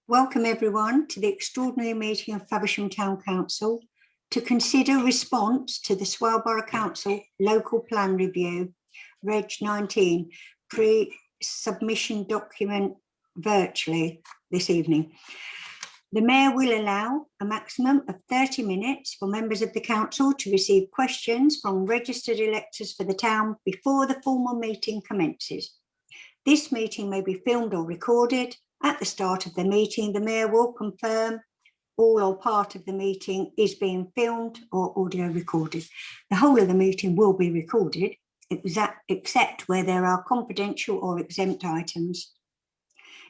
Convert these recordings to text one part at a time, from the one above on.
Welcome everyone to the extraordinary meeting of Faversham Town Council to consider response to the Swale Borough Council local plan review, Reg 19, pre-submission document virtually this evening. The Mayor will allow a maximum of 30 minutes for members of the council to receive questions from registered electors for the town before the formal meeting commences. This meeting may be filmed or recorded. At the start of the meeting, the Mayor will confirm all or part of the meeting is being filmed or audio recorded. The whole of the meeting will be recorded, except where there are confidential or exempt items.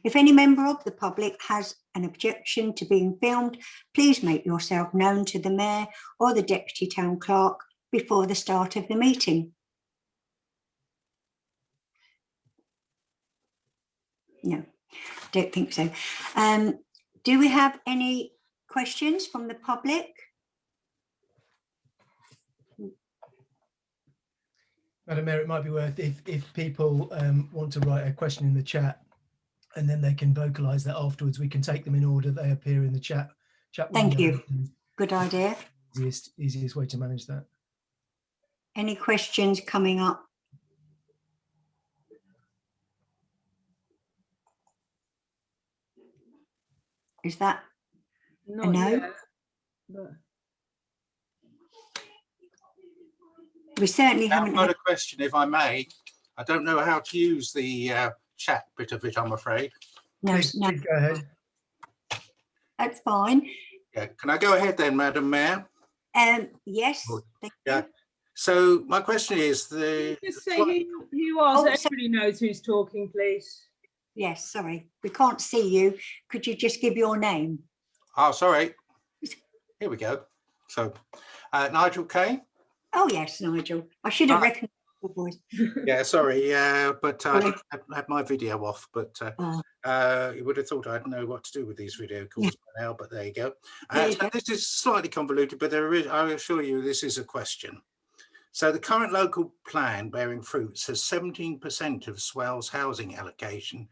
If any member of the public has an objection to being filmed, please make yourself known to the Mayor or the Deputy Town Clerk before the start of the meeting. No, don't think so. Do we have any questions from the public? Madam Mayor, it might be worth if people want to write a question in the chat and then they can vocalise that afterwards, we can take them in order they appear in the chat window. Thank you. Good idea. Easiest way to manage that. Any questions coming up? Is that a no? Yet, but... We certainly haven't. I've got a question, if I may. I don't know how to use the chat bit of it, I'm afraid. No, Please go ahead. That's fine. Yeah, can I go ahead then, Madam Mayor? Yes. Thank Yeah. you. So my question is Just say who you are, so everybody knows who's talking, please. Yes, sorry, we can't see you. Could you just give your name? Oh, sorry. Here we go. So, Nigel Kay. Oh yes, Nigel. I should have recognised your voice. Yeah, sorry. But I had my video off. But you would have thought I'd know what to do with these video calls by now. But there you go. So this is slightly convoluted, but there is. I assure you, this is a question. So the current local plan bearing fruits has 17% of Swale's housing allocation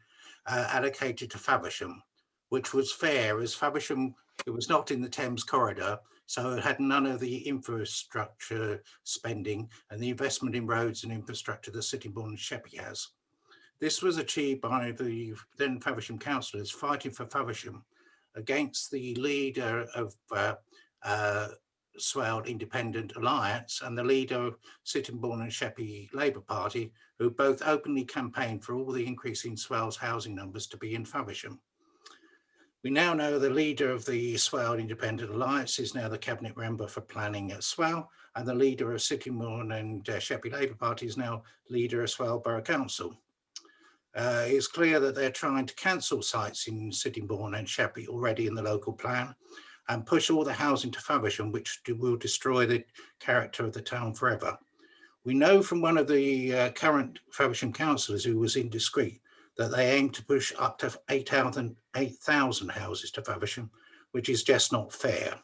allocated to Faversham, which was fair as Faversham, it was not in the Thames corridor, so it had none of the infrastructure spending and the investment in roads and infrastructure that Sittingbourne and Sheppey has. This was achieved by the then Faversham councillors fighting for Faversham against the leader of Swale Independent Alliance and the leader of Sittingbourne and Sheppey Labour Party, who both openly campaigned for all the increase in Swale's housing numbers to be in Faversham. We now know the leader of the Swale Independent Alliance is now the cabinet member for planning at Swale, and the leader of Sittingbourne and Sheppey Labour Party is now leader of Swale Borough Council. It's clear that they're trying to cancel sites in Sittingbourne and Sheppey already in the local plan and push all the housing to Faversham, which will destroy the character of the town forever. We know from one of the current Faversham councillors who was indiscreet that they aim to push up to 8,000 houses to Faversham, which is just not fair.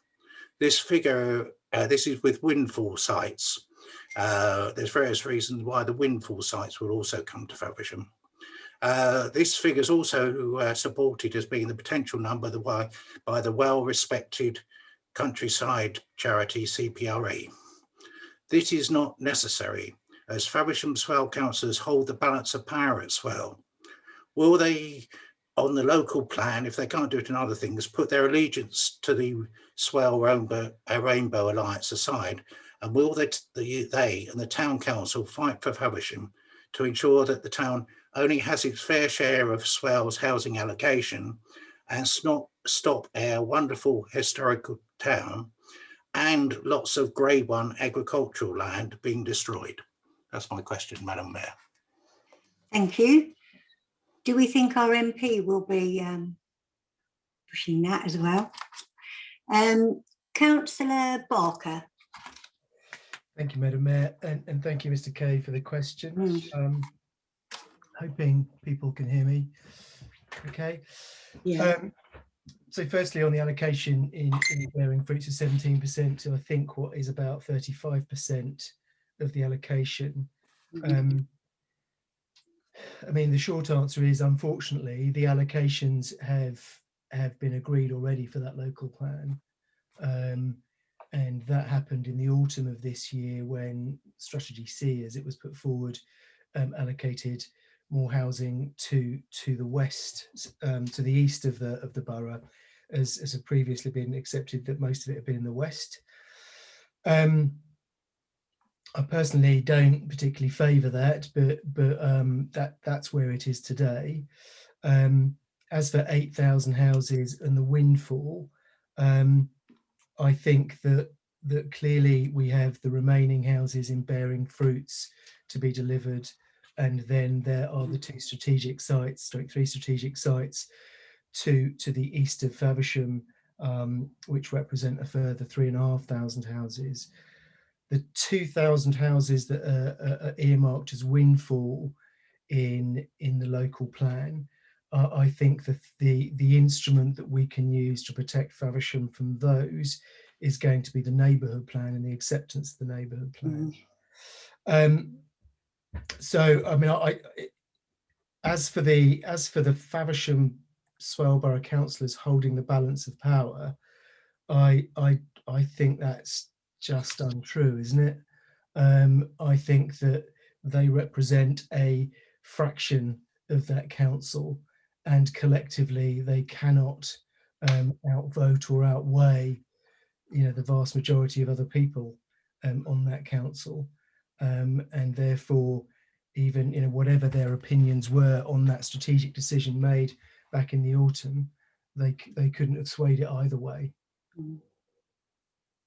This figure, this is with windfall sites. There's various reasons why the windfall sites will also come to Faversham. This figure is also supported as being the potential number by the well-respected countryside charity CPRE. This is not necessary, as Faversham Swale councillors hold the balance of power at Swale. Will they, on the local plan, if they can't do it in other things, put their allegiance to the Swale Rainbow Alliance aside, and will they and the town council fight for Faversham to ensure that the town only has its fair share of Swale's housing allocation and stop our wonderful historical town and lots of Grade 1 agricultural land being destroyed? That's my question, Madam Mayor. Thank you. Do we think our MP will be pushing that as well? Councillor Barker. Thank you, Madam Mayor, and thank you, Mr. Kay, for the question. Hoping people can hear me. Okay. Yeah. So firstly, on the allocation in bearing fruits of 17% to I think what is about 35% of the allocation. I mean, the short answer is, unfortunately, the allocations have have been agreed already for that local plan. And that happened in the autumn of this year when Strategy C, as it was put forward, allocated more housing to the west, to the east of the borough, as had previously been accepted that most of it had been in the west. I personally don't particularly favour that, but that's where it is today. As for 8,000 houses and the windfall, I think that clearly we have the remaining houses in bearing fruits to be delivered, and then there are the three strategic sites to the east of Faversham, which represent a further 3,500 houses. The 2,000 houses that are earmarked as windfall in the local plan, I think that the instrument that we can use to protect Faversham from those is going to be the neighbourhood plan and the acceptance of the neighbourhood plan. So I mean, as for the Faversham Swale Borough councillors holding the balance of power, I think that's just untrue, isn't it? I think that they represent a fraction of that council, and collectively they cannot outvote or outweigh, the vast majority of other people on that council, and therefore, even whatever their opinions were on that strategic decision made back in the autumn, they couldn't have swayed it either way.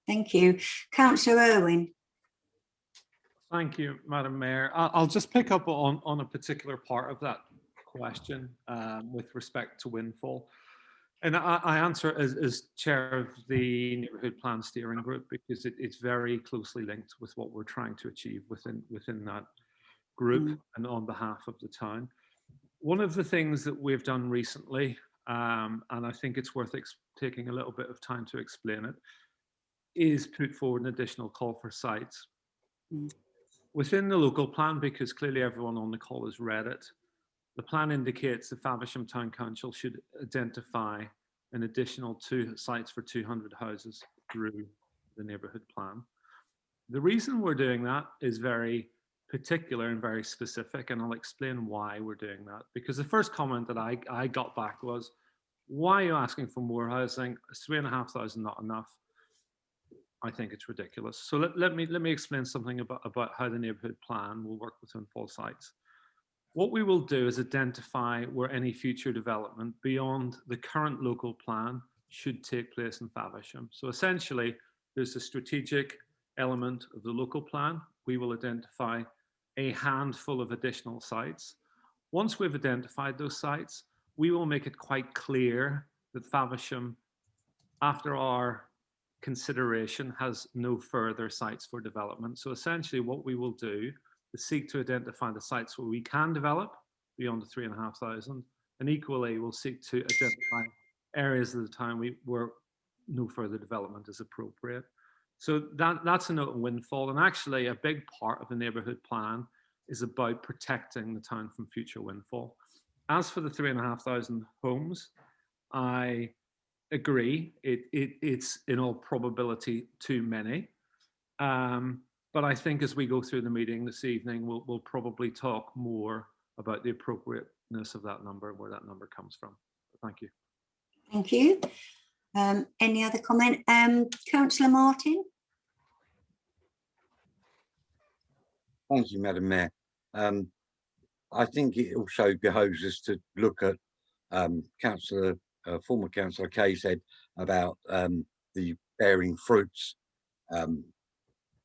Thank you. Councillor Irwin. Thank you, Madam Mayor. I'll just pick up on a particular part of that question with respect to windfall. And I answer as chair of the Neighbourhood Plan Steering Group, because it's very closely linked with what we're trying to achieve within that group and on behalf of the town. One of the things that we've done recently, and I think it's worth taking a little bit of time to explain it, is put forward an additional call for sites. Within the local plan, because clearly everyone on the call has read it, the plan indicates the Faversham Town Council should identify an additional 2 sites for 200 houses through the neighbourhood plan. The reason we're doing that is very particular and very specific, and I'll explain why we're doing that. Because the first comment that I got back was, why are you asking for more housing? Is 3,500 not enough? I think it's ridiculous. So let me explain something about how the neighbourhood plan will work within full sites. What we will do is identify where any future development beyond the current local plan should take place in Faversham. So essentially, there's a strategic element of the local plan. We will identify a handful of additional sites. Once we've identified those sites, we will make it quite clear that Faversham, after our consideration, has no further sites for development. So essentially what we will do is seek to identify the sites where we can develop beyond the 3,500, and equally we'll seek to identify areas of the town where no further development is appropriate. So that's a note on windfall, and actually a big part of the neighbourhood plan is about protecting the town from future windfall. As for the 3,500 homes, I agree, it's in all probability too many. But I think as we go through the meeting this evening, we'll probably talk more about the appropriateness of that number, where that number comes from. Thank you. Thank you. Any other comment? Councillor Martin. Thank you, Madam Mayor. I think it also behoves us to look at former Councillor Kay said about the bearing fruits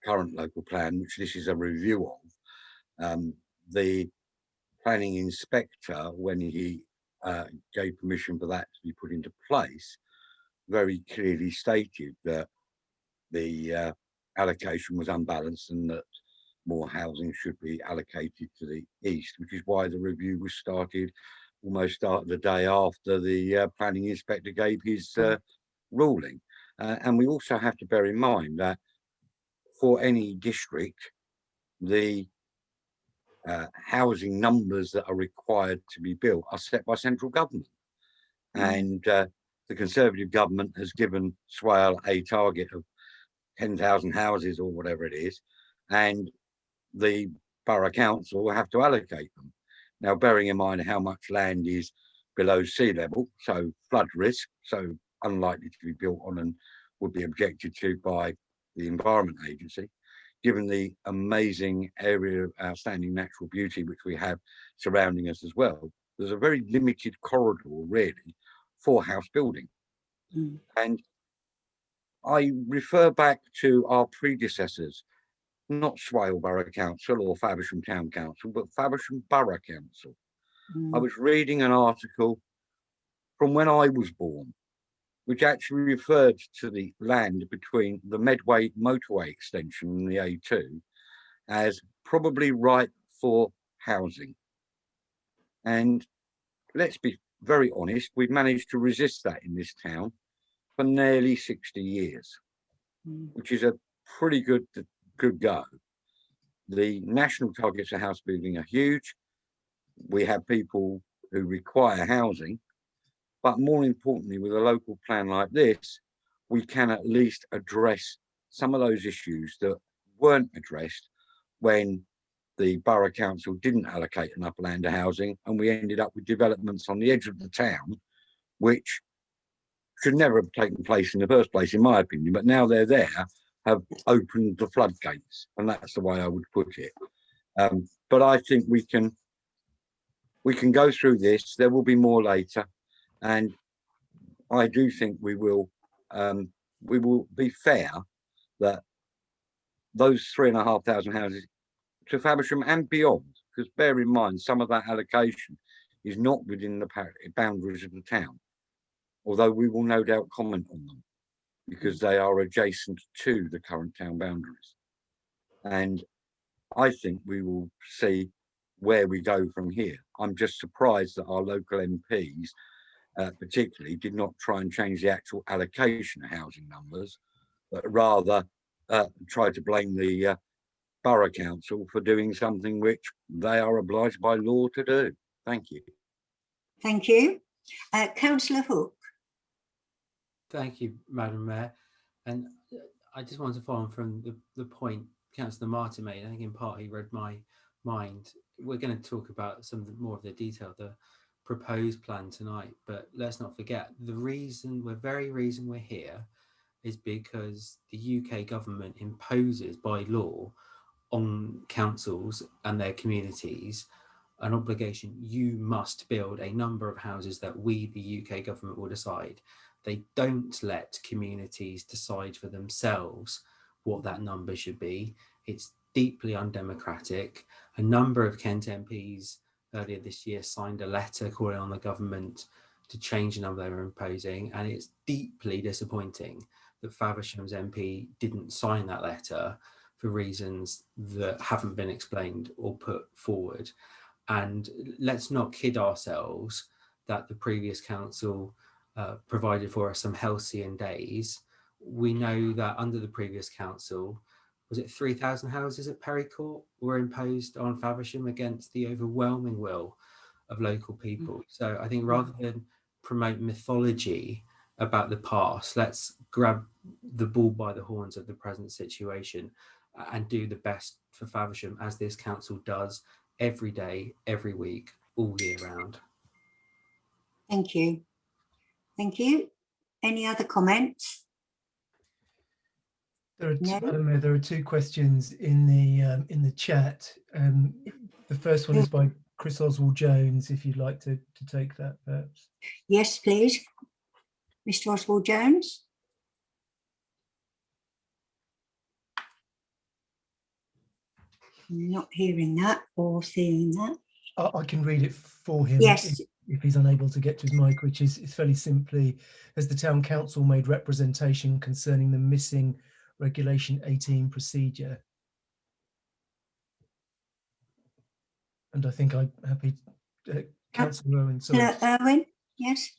current local plan, which this is a review of. The planning inspector, when he gave permission for that to be put into place, very clearly stated that the allocation was unbalanced and that more housing should be allocated to the east, which is why the review was started almost the day after the planning inspector gave his ruling. And we also have to bear in mind that for any district, the housing numbers that are required to be built are set by central government. And the Conservative government has given Swale a target of 10,000 houses or whatever it is, and the Borough Council will have to allocate them. Now, bearing in mind how much land is below sea level, so flood risk, so unlikely to be built on and would be objected to by the Environment Agency, given the amazing area of outstanding natural beauty which we have surrounding us as well, there's a very limited corridor really for house building. And I refer back to our predecessors, not Swale Borough Council or Faversham Town Council, but Faversham Borough Council. I was reading an article from when I was born, which actually referred to the land between the Medway motorway extension and the A2 as probably ripe for housing. And let's be very honest, we've managed to resist that in this town for nearly 60 years, which is a pretty good go. The national targets for house building are huge. We have people who require housing, but more importantly, with a local plan like this, we can at least address some of those issues that weren't addressed when the Borough Council didn't allocate enough land to housing, and we ended up with developments on the edge of the town, which should never have taken place in the first place, in my opinion, but now they're there, have opened the floodgates, and that's the way I would put it. But I think we can go through this. There will be more later, and I do think we will be fair that those 3,500 houses to Faversham and beyond, because bear in mind some of that allocation is not within the boundaries of the town, although we will no doubt comment on them because they are adjacent to the current town boundaries. And I think we will see where we go from here. I'm just surprised that our local MPs particularly did not try and change the actual allocation of housing numbers, but rather try to blame the Borough Council for doing something which they are obliged by law to do. Thank you. Thank you. Councillor Hook. Thank you, Madam Mayor. And I just wanted to follow on from the point Councillor Martin made. I think in part he read my mind. We're going to talk about more of the detail, the proposed plan tonight, but let's not forget the very reason we're here is because the UK government imposes by law on councils and their communities an obligation. You must build a number of houses that we, the UK government, will decide. They don't let communities decide for themselves what that number should be. It's deeply undemocratic. A number of Kent MPs earlier this year signed a letter calling on the government to change the number they were imposing, and it's deeply disappointing that Faversham's MP didn't sign that letter for reasons that haven't been explained or put forward. And let's not kid ourselves that the previous council provided for us some halcyon days. We know that under the previous council, was it 3,000 houses at Perry Court were imposed on Faversham against the overwhelming will of local people. So I think rather than promote mythology about the past, let's grab the bull by the horns of the present situation and do the best for Faversham, as this council does every day, every week, all year round. Thank you. Thank you. Any other comments? Madam Mayor, there are two questions in the chat. The first one is by Chris Oswald Jones, if you'd like to take that, perhaps. Yes, please. Mr. Oswald Jones. Not hearing that or seeing that. I can read it for him. Yes. If he's unable to get to his mic, which is fairly simply, has the Town Council made representation concerning the missing Regulation 18 procedure? And I think I'm happy, Councillor Owen, sorry. Owen, yes.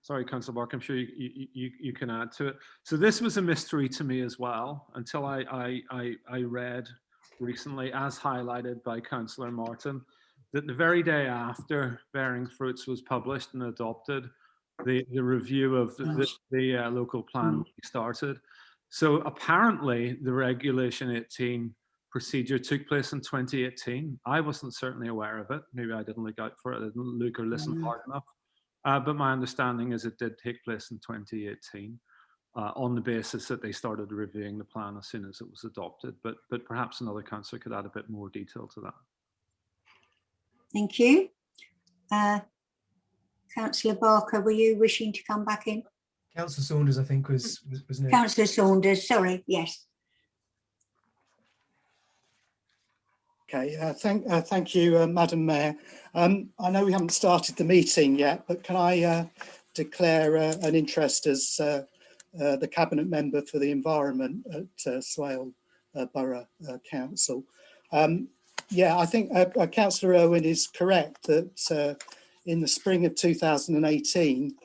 Sorry, Councillor Bark, I'm sure you can add to it. So this was a mystery to me as well, until I read recently, as highlighted by Councillor Martin, that the very day after Bearing Fruits was published and adopted, the review of the local plan started. So apparently the Regulation 18 procedure took place in 2018. I wasn't certainly aware of it. Maybe I didn't look out for it, I didn't look or listen hard enough. But my understanding is it did take place in 2018 on the basis that they started reviewing the plan as soon as it was adopted. But perhaps another councillor could add a bit more detail to that. Thank you. Councillor Barker, were you wishing to come back in? Councillor Saunders, I think, was next. Councillor Saunders, sorry, yes. Okay, thank you, Madam Mayor. I know we haven't started the meeting yet, but can I declare an interest as the Cabinet Member for the Environment at Swale Borough Council? Yeah, I think Councillor Irwin is correct that in the spring of 2018,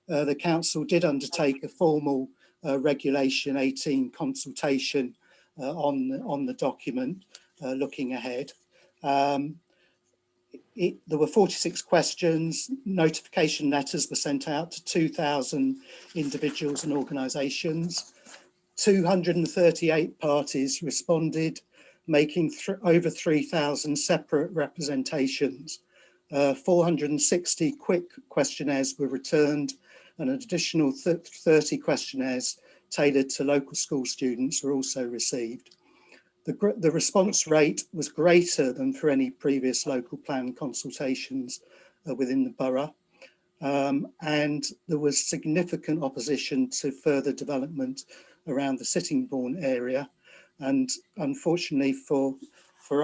the Council did undertake a formal Regulation 18 consultation on the document. Looking ahead. There were 46 questions, notification letters were sent out to 2,000 individuals and organisations. 238 parties responded, making over 3,000 separate representations. 460 quick questionnaires were returned, and an additional 30 questionnaires tailored to local school students were also received. The response rate was greater than for any previous local plan consultations within the borough, and there was significant opposition to further development around the Sittingbourne area, and unfortunately for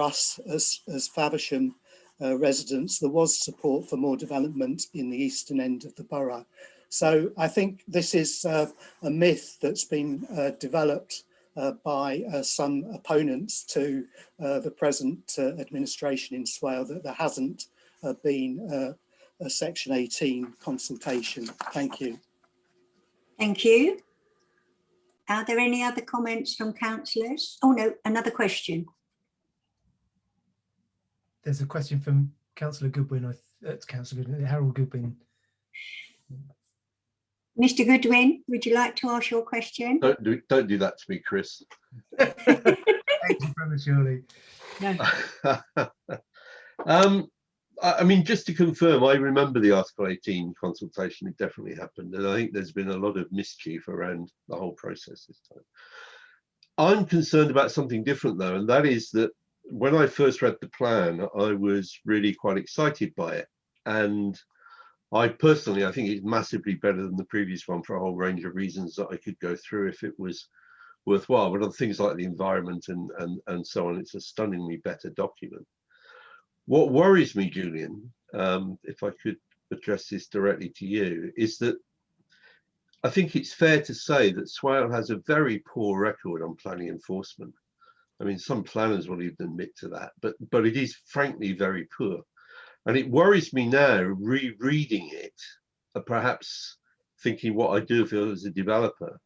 us as Faversham residents, there was support for more development in the eastern end of the borough. So I think this is a myth that's been developed by some opponents to the present administration in Swale, that there hasn't been a Section 18 consultation. Thank you. Thank you. Are there any other comments from councillors? Oh no, another question. There's a question from Councillor Goodwin, Harold Goodwin. Mr. Goodwin, would you like to ask your question? Don't do that to me, Chris. Thank you prematurely. No. I mean, just to confirm, I remember the Article 18 consultation. It definitely happened, and I think there's been a lot of mischief around the whole process this time. I'm concerned about something different though, and that is that when I first read the plan, I was really quite excited by it, and I personally, I think it's massively better than the previous one for a whole range of reasons that I could go through if it was worthwhile. But on things like the environment and so on, it's a stunningly better document. What worries me, Julian, if I could address this directly to you, is that I think it's fair to say that Swale has a very poor record on planning enforcement. I mean, some planners will even admit to that, but it is frankly very poor. And it worries me now, rereading it, perhaps thinking what I do feel as a developer,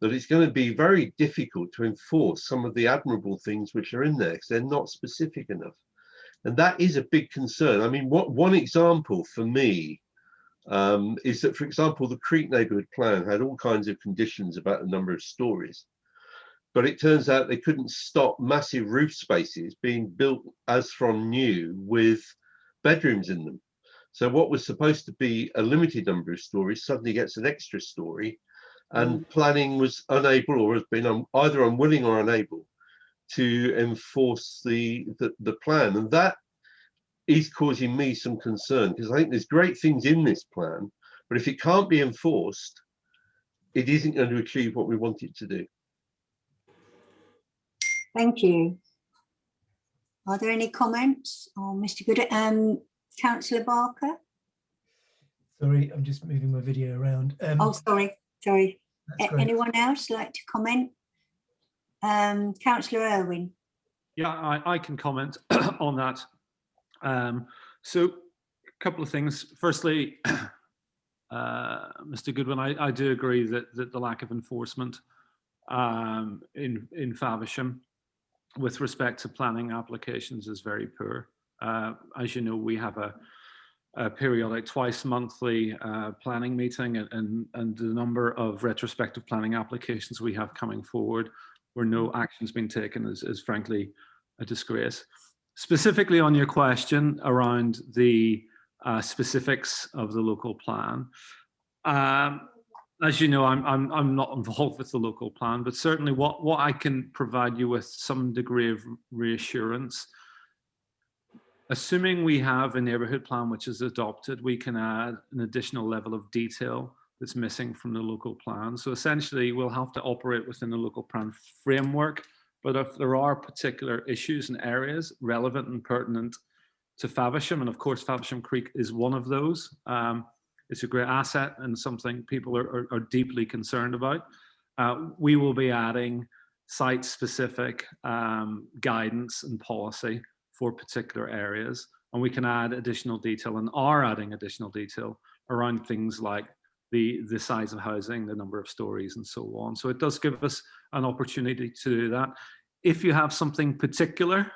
that it's going to be very difficult to enforce some of the admirable things which are in there because they're not specific enough. And that is a big concern. I mean, one example for me is that, for example, the Creek neighbourhood plan had all kinds of conditions about the number of stories. But it turns out they couldn't stop massive roof spaces being built as from new with bedrooms in them. So what was supposed to be a limited number of stories suddenly gets an extra story, and planning was unable, or has been either unwilling or unable, to enforce the plan. And that is causing me some concern, because I think there's great things in this plan, but if it can't be enforced, it isn't going to achieve what we want it to do. Thank you. Are there any comments on Mr. Goodwin? Councillor Barker? Sorry, I'm just moving my video around. Oh, sorry. That's great. Anyone else like to comment? Councillor Irwin. Yeah, I can comment on that. So a couple of things. Firstly, Mr. Goodwin, I do agree that the lack of enforcement in Faversham with respect to planning applications is very poor. As you know, we have a periodic twice monthly planning meeting, and the number of retrospective planning applications we have coming forward where no action's been taken is frankly a disgrace. Specifically on your question around the specifics of the local plan, as you know, I'm not involved with the local plan, but certainly what I can provide you with some degree of reassurance. Assuming we have a neighbourhood plan which is adopted, we can add an additional level of detail that's missing from the local plan. So essentially, we'll have to operate within the local plan framework, but if there are particular issues and areas relevant and pertinent to Faversham, and of course Faversham Creek is one of those, it's a great asset and something people are deeply concerned about. We will be adding site-specific guidance and policy for particular areas, and we can add additional detail and are adding additional detail around things like the size of housing, the number of stories, and so on. So it does give us an opportunity to do that. If you have something particular,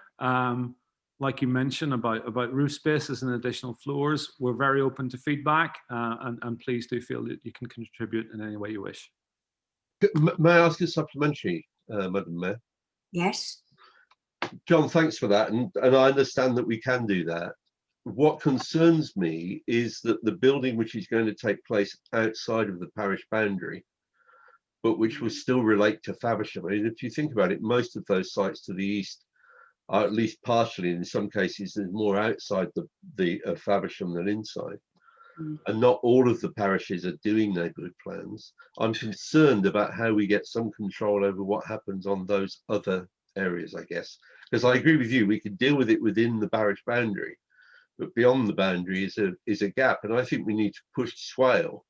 like you mentioned about roof spaces and additional floors, we're very open to feedback, and please do feel that you can contribute in any way you wish. May I ask a supplementary, Madam Mayor? Yes. John, thanks for that, and I understand that we can do that. What concerns me is that the building which is going to take place outside of the parish boundary, but which will still relate to Faversham. I mean, if you think about it, most of those sites to the east are at least partially, in some cases, there's more outside the Faversham than inside. And not all of the parishes are doing neighbourhood plans. I'm concerned about how we get some control over what happens on those other areas, I guess. Because I agree with you, we could deal with it within the parish boundary, but beyond the boundary is a gap. And I think we need to push Swale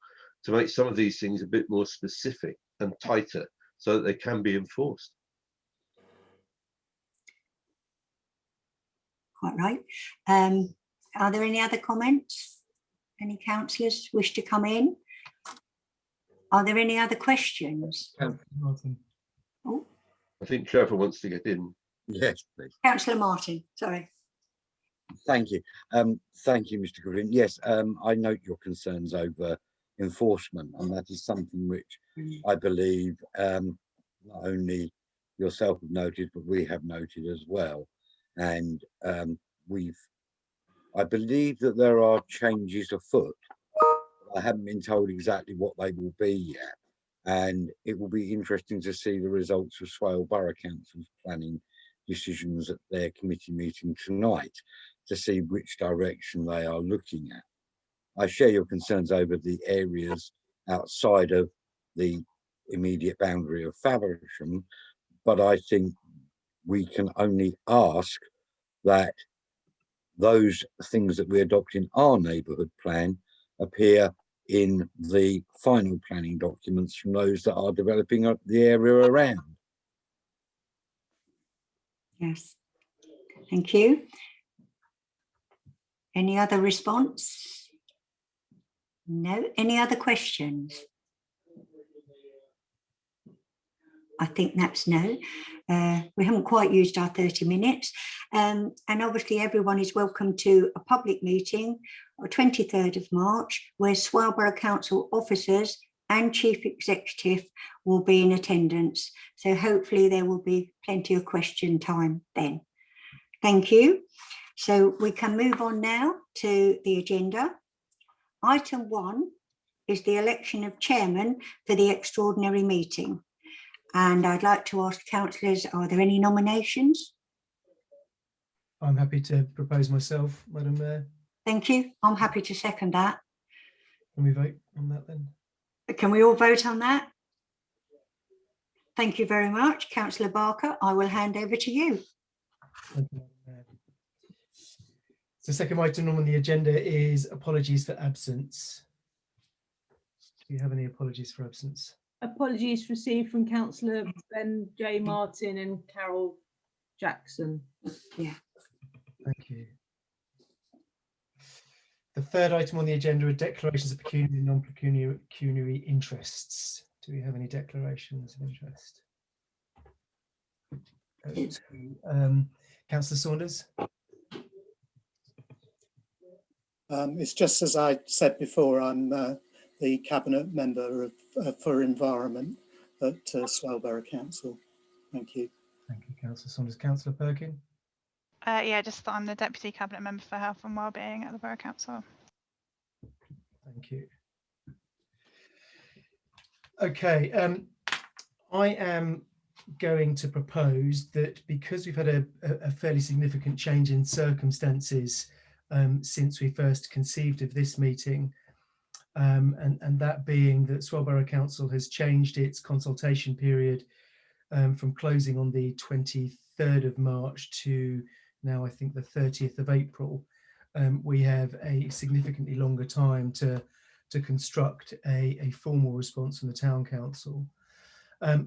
to make some of these things a bit more specific and tighter so that they can be enforced. Quite right. Are there any other comments? Any councillors wish to come in? Are there any other questions? Oh, I think Trevor wants to get in. Yes, please. Councillor Martin, sorry. Thank you. Thank you, Mr. Goodwin. Yes, I note your concerns over enforcement, and that is something which I believe not only yourself have noted, but we have noted as well. And I believe that there are changes afoot. I haven't been told exactly what they will be yet. And it will be interesting to see the results of Swale Borough Council's planning decisions at their committee meeting tonight to see which direction they are looking at. I share your concerns over the areas outside of the immediate boundary of Faversham, but I think we can only ask that those things that we adopt in our neighbourhood plan appear in the final planning documents from those that are developing up the area around. Yes, thank you. Any other response? No. Any other questions? I think that's no. We haven't quite used our 30 minutes. And obviously everyone is welcome to a public meeting on 23rd of March, where Swale Borough Council officers and Chief Executive will be in attendance. So hopefully there will be plenty of question time then. Thank you. So we can move on now to the agenda. Item 1 is the election of chairman for the extraordinary meeting. And I'd like to ask councillors, are there any nominations? I'm happy to propose myself, Madam Mayor. Thank you. I'm happy to second that. Can we vote on that then? Can we all vote on that? Thank you very much. Councillor Barker, I will hand over to you. Thank you, Madam Mayor. So the second item on the agenda is apologies for absence. Do you have any apologies for absence? Apologies received from Councillor Ben J. Martin and Carol Jackson. Yeah. Thank you. The third item on the agenda are declarations of pecuniary and non-pecuniary interests. Do we have any declarations of interest? Councillor Saunders. It's just as I said before, I'm the Cabinet Member for Environment at Swale Borough Council. Thank you. Thank you, Councillor Saunders. Councillor Perkin? Yeah, just that I'm the Deputy Cabinet Member for Health and Wellbeing at the Borough Council. Thank you. Okay, I am going to propose that because we've had a fairly significant change in circumstances since we first conceived of this meeting, and that being that Swale Borough Council has changed its consultation period from closing on the 23rd of March to now I think the 30th of April, we have a significantly longer time to construct a formal response from the Town Council.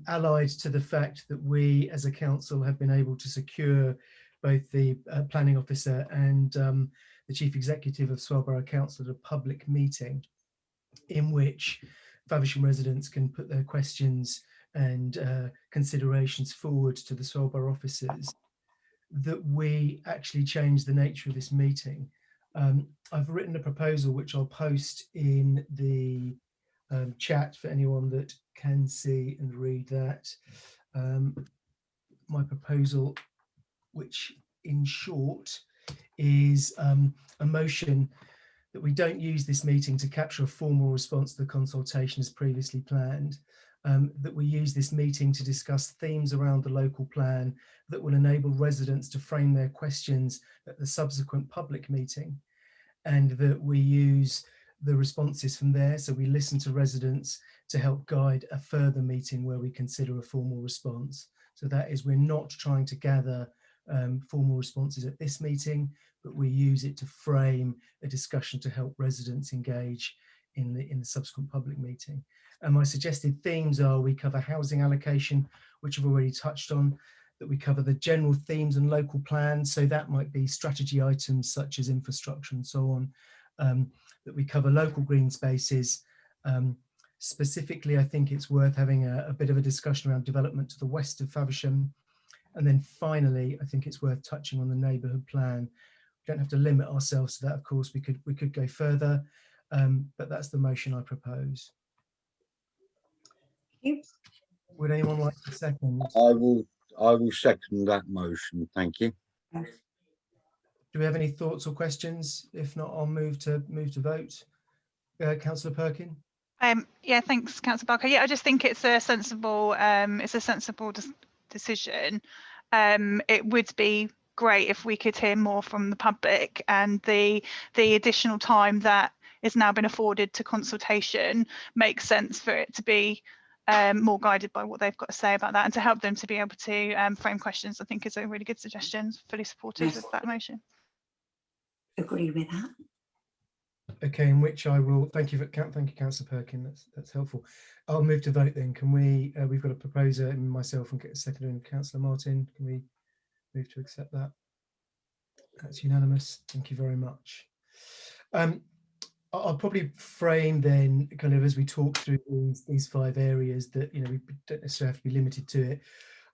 Allied to the fact that we as a council have been able to secure both the planning officer and the chief executive of Swale Borough Council at a public meeting in which Faversham residents can put their questions and considerations forward to the Swale Borough officers, that we actually change the nature of this meeting. I've written a proposal which I'll post in the chat for anyone that can see and read that. My proposal, which in short is a motion that we don't use this meeting to capture a formal response to the consultation as previously planned, that we use this meeting to discuss themes around the local plan that will enable residents to frame their questions at the subsequent public meeting, and that we use the responses from there. So we listen to residents to help guide a further meeting where we consider a formal response. So that is, we're not trying to gather formal responses at this meeting, but we use it to frame a discussion to help residents engage in the subsequent public meeting. And my suggested themes are: we cover housing allocation, which I've already touched on, that we cover the general themes and local plans, so that might be strategy items such as infrastructure and so on, that we cover local green spaces. Specifically, I think it's worth having a bit of a discussion around development to the west of Faversham. And then finally, I think it's worth touching on the neighbourhood plan. We don't have to limit ourselves to that, of course, we could go further, but that's the motion I propose. Would anyone like to second? I will second that motion. Thank you. Do we have any thoughts or questions? If not, I'll move to vote. Councillor Perkin? Yeah, thanks, Councillor Barker. Yeah, I just think it's a sensible decision. It would be great if we could hear more from the public, and the additional time that is now been afforded to consultation makes sense for it to be more guided by what they've got to say about that, and to help them to be able to frame questions. I think is a really good suggestion. Fully supportive of that motion. Agree with that. Okay, in which I will thank you, Councillor Perkin. That's helpful. I'll move to vote then. Can we? We've got a proposer in myself and get a second in Councillor Martin. Can we move to accept that? That's unanimous. Thank you very much. I'll probably frame then, kind of as we talk through these 5 areas, that we don't necessarily have to be limited to it.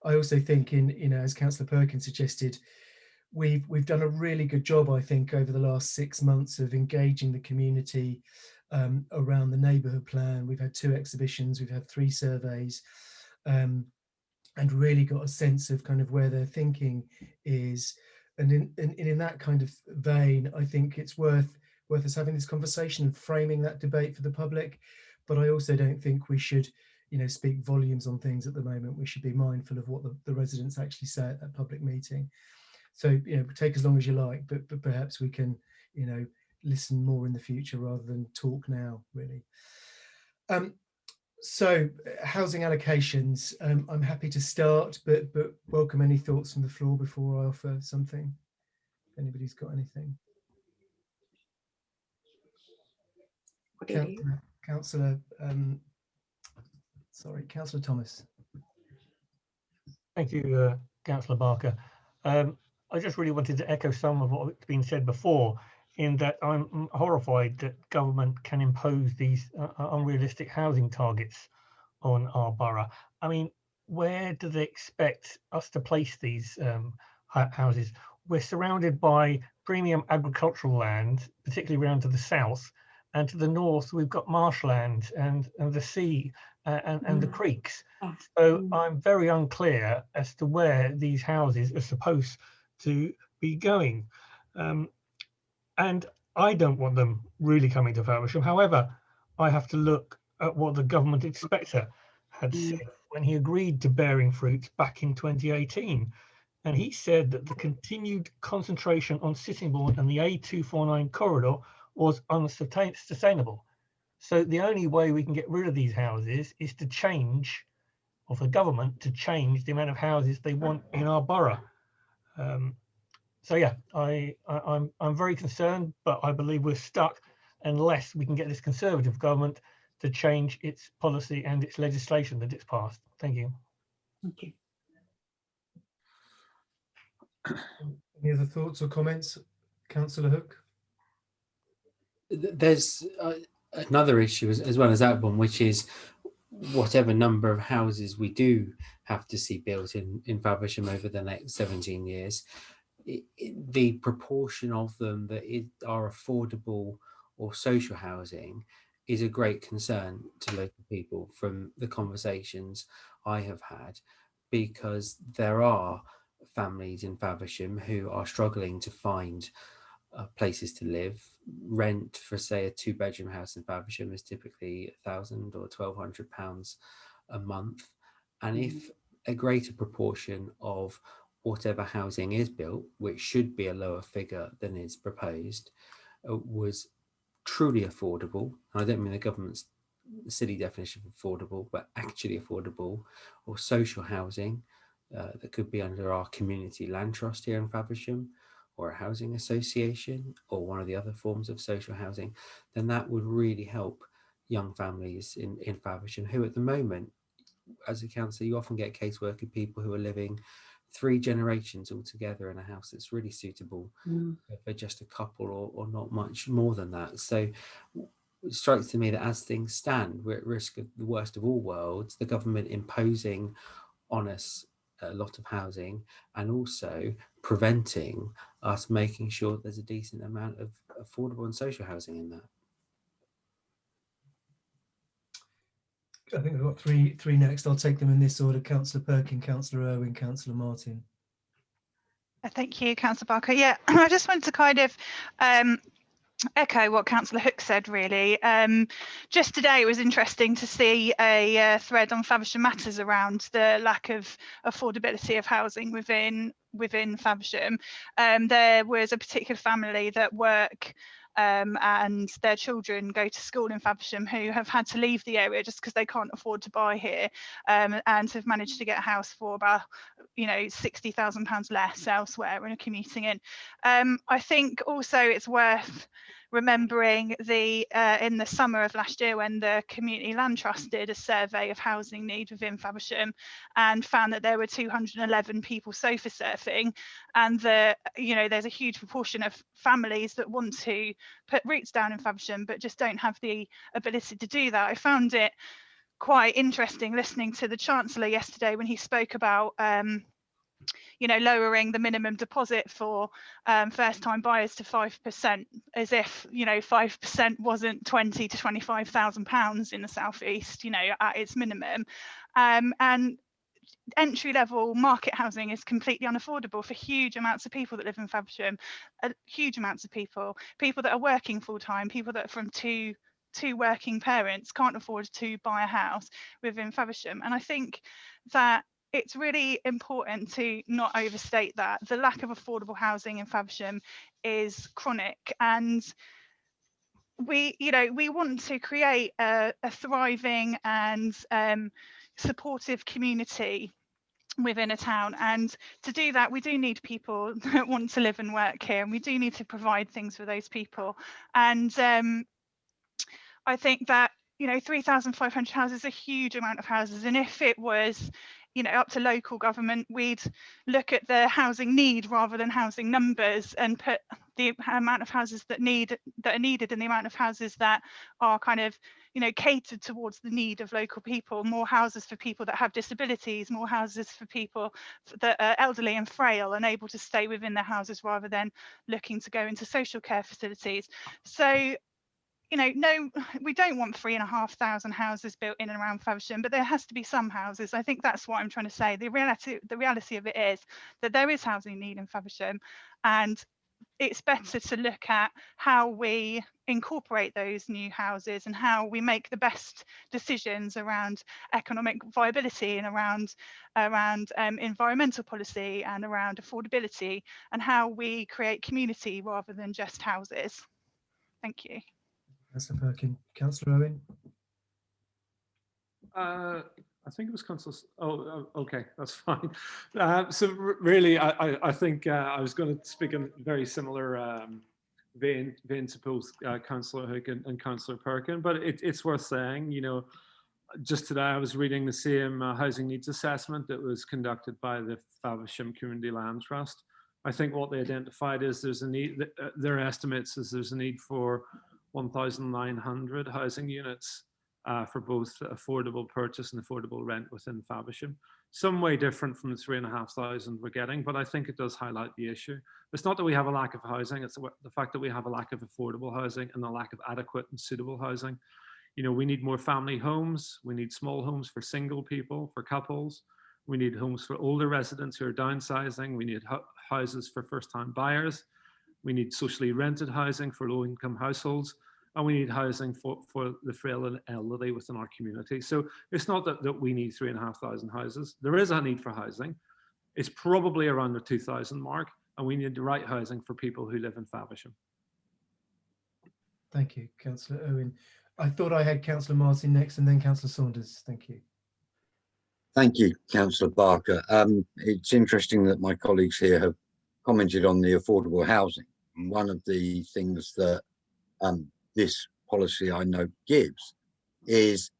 I also think, as Councillor Perkin suggested, we've done a really good job, I think, over the last 6 months of engaging the community around the neighbourhood plan. We've had 2 exhibitions, we've had 3 surveys, and really got a sense of kind of where their thinking is. And in that kind of vein, I think it's worth us having this conversation and framing that debate for the public. But I also don't think we should, speak volumes on things at the moment. We should be mindful of what the residents actually say at that public meeting. So, take as long as you like, but perhaps we can, listen more in the future rather than talk now, really. So housing allocations, I'm happy to start, but welcome any thoughts from the floor before I offer something. If anybody's got anything. Councillor Thomas. Thank you, Councillor Barker. I just really wanted to echo some of what's been said before, in that I'm horrified that government can impose these unrealistic housing targets on our borough. I mean, where do they expect us to place these houses? We're surrounded by premium agricultural land, particularly around to the south, and to the north we've got marshland and the sea and the creeks. So I'm very unclear as to where these houses are supposed to be going. And I don't want them really coming to Faversham. However, I have to look at what the government inspector had said when he agreed to bearing fruits back in 2018. And he said that the continued concentration on Sittingbourne and the A249 corridor was unsustainable. So the only way we can get rid of these houses is to change, or for the government to change the amount of houses they want in our borough. So yeah, I'm very concerned, but I believe we're stuck unless we can get this Conservative government to change its policy and its legislation that it's passed. Thank you. Thank you. Any other thoughts or comments, Councillor Hook? There's another issue as well as that one, which is whatever number of houses we do have to see built in Faversham over the next 17 years, the proportion of them that are affordable or social housing is a great concern to local people from the conversations I have had, because there are families in Faversham who are struggling to find places to live. Rent for, say, a 2-bedroom house in Faversham is typically £1,000 or £1,200 a month. And if a greater proportion of whatever housing is built, which should be a lower figure than is proposed, was truly affordable, and I don't mean the government's silly definition of affordable, but actually affordable, or social housing that could be under our community land trust here in Faversham, or a housing association, or one of the other forms of social housing, then that would really help young families in Faversham, who at the moment, as a councillor, you often get caseworker people who are living 3 generations all together in a house that's really suitable for just a couple or not much more than that. So it strikes to me that as things stand, we're at risk of the worst of all worlds, the government imposing on us a lot of housing and also preventing us making sure there's a decent amount of affordable and social housing in that. I think we've got three next. I'll take them in this order: Councillor Perkin, Councillor Irwin, Councillor Martin. Thank you, Councillor Barker. Yeah, I just wanted to kind of echo what Councillor Hook said, really. Just today, it was interesting to see a thread on Faversham Matters around the lack of affordability of housing within Faversham. There was a particular family that work and their children go to school in Faversham who have had to leave the area just because they can't afford to buy here, and have managed to get a house for about £60,000 less elsewhere and are commuting in. I think also it's worth remembering in the summer of last year, when the Community Land Trust did a survey of housing need within Faversham and found that there were 211 people sofa surfing, and there's a huge proportion of families that want to put roots down in Faversham but just don't have the ability to do that. I found it quite interesting listening to the Chancellor yesterday when he spoke about lowering the minimum deposit for first-time buyers to 5%, as if 5% wasn't £20,000 to £25,000 in the southeast, at its minimum. And entry-level market housing is completely unaffordable for huge amounts of people that live in Faversham, huge amounts of people that are working full-time, people that are from two working parents can't afford to buy a house within Faversham. And I think that it's really important to not overstate that. The lack of affordable housing in Faversham is chronic, and we want to create a thriving and supportive community within a town, and to do that we do need people that want to live and work here, and we do need to provide things for those people. And I think that 3,500 houses is a huge amount of houses, and if it was up to local government, we'd look at the housing need rather than housing numbers and put the amount of houses that are needed and the amount of houses that are kind of, you know, catered towards the need of local people. More houses for people that have disabilities, more houses for people that are elderly and frail and able to stay within their houses rather than looking to go into social care facilities. So, you know, no, we don't want 3,500 houses built in and around Faversham, but there has to be some houses. I think that's what I'm trying to say. The reality of it is that there is housing need in Faversham, and it's better to look at how we incorporate those new houses and how we make the best decisions around economic viability and around environmental policy and around affordability, and how we create community rather than just houses. Thank you. Councillor Perkin. Councillor Owen. I think it was Council. Oh, okay, that's fine. So really, I think I was going to speak in very similar vein to both Councillor Hook and Councillor Perkin, but it's worth saying, you know, just today I was reading the same housing needs assessment that was conducted by the Faversham Community Land Trust. I think what they identified is there's a need, their estimates is there's a need for 1,900 housing units for both affordable purchase and affordable rent within Faversham. Some way different from the 3,500 we're getting, but I think it does highlight the issue. It's not that we have a lack of housing, it's the fact that we have a lack of affordable housing and a lack of adequate and suitable housing. You know, we need more family homes, we need small homes for single people, for couples, we need homes for older residents who are downsizing, we need houses for first-time buyers, we need socially rented housing for low-income households, and we need housing for the frail and elderly within our community. So it's not that we need 3,500 houses. There is a need for housing. It's probably around the 2,000 mark, and we need the right housing for people who live in Faversham. Thank you, Councillor Owen. I thought I had Councillor Martin next and then Councillor Saunders. Thank you. Thank you, Councillor Barker. It's interesting that my colleagues here have commented on the affordable housing. And one of the things that this policy I know gives is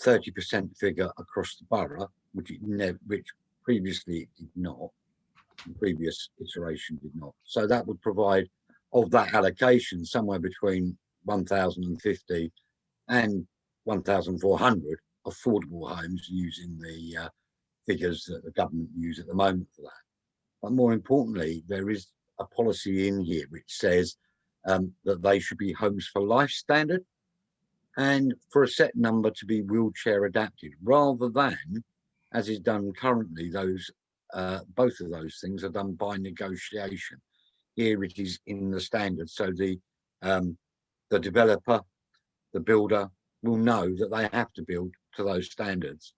30% figure across the borough, which previously it did not, the previous iteration did not. So that would provide, of that allocation, somewhere between 1,050 and 1,400 affordable homes using the figures that the government use at the moment for that. But more importantly, there is a policy in here which says that they should be homes for life standard and for a set number to be wheelchair adapted, rather than, as is done currently, those both of those things are done by negotiation. Here it is in the standard, so the developer, the builder will know that they have to build to those standards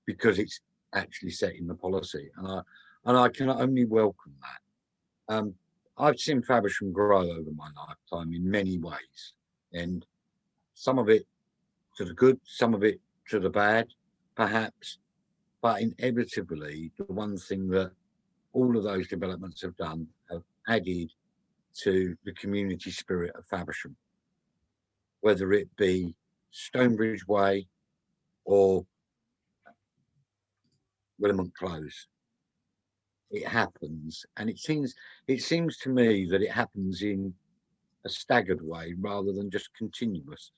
because it's actually set in the policy, and I can only welcome that. I've seen Faversham grow over my lifetime in many ways, and some of it to the good, some of it to the bad, perhaps, but inevitably the one thing that all of those developments have done have added to the community spirit of Faversham, whether it be Stonebridge Way or Willamont Close. It happens, and it seems to me that it happens in a staggered way rather than just continuous,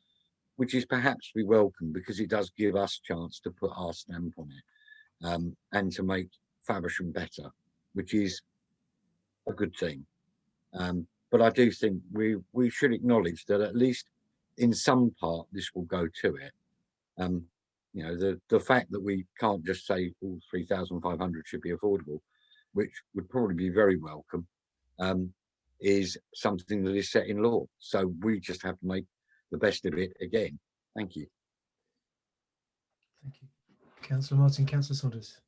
which is perhaps we welcome because it does give us chance to put our stamp on it and to make Faversham better, which is a good thing. But I do think we should acknowledge that at least in some part this will go to it. You know, the fact that we can't just say all 3,500 should be affordable, which would probably be very welcome, is something that is set in law. So we just have to make the best of it again. Thank you. Thank you. Councillor Martin. Councillor Saunders.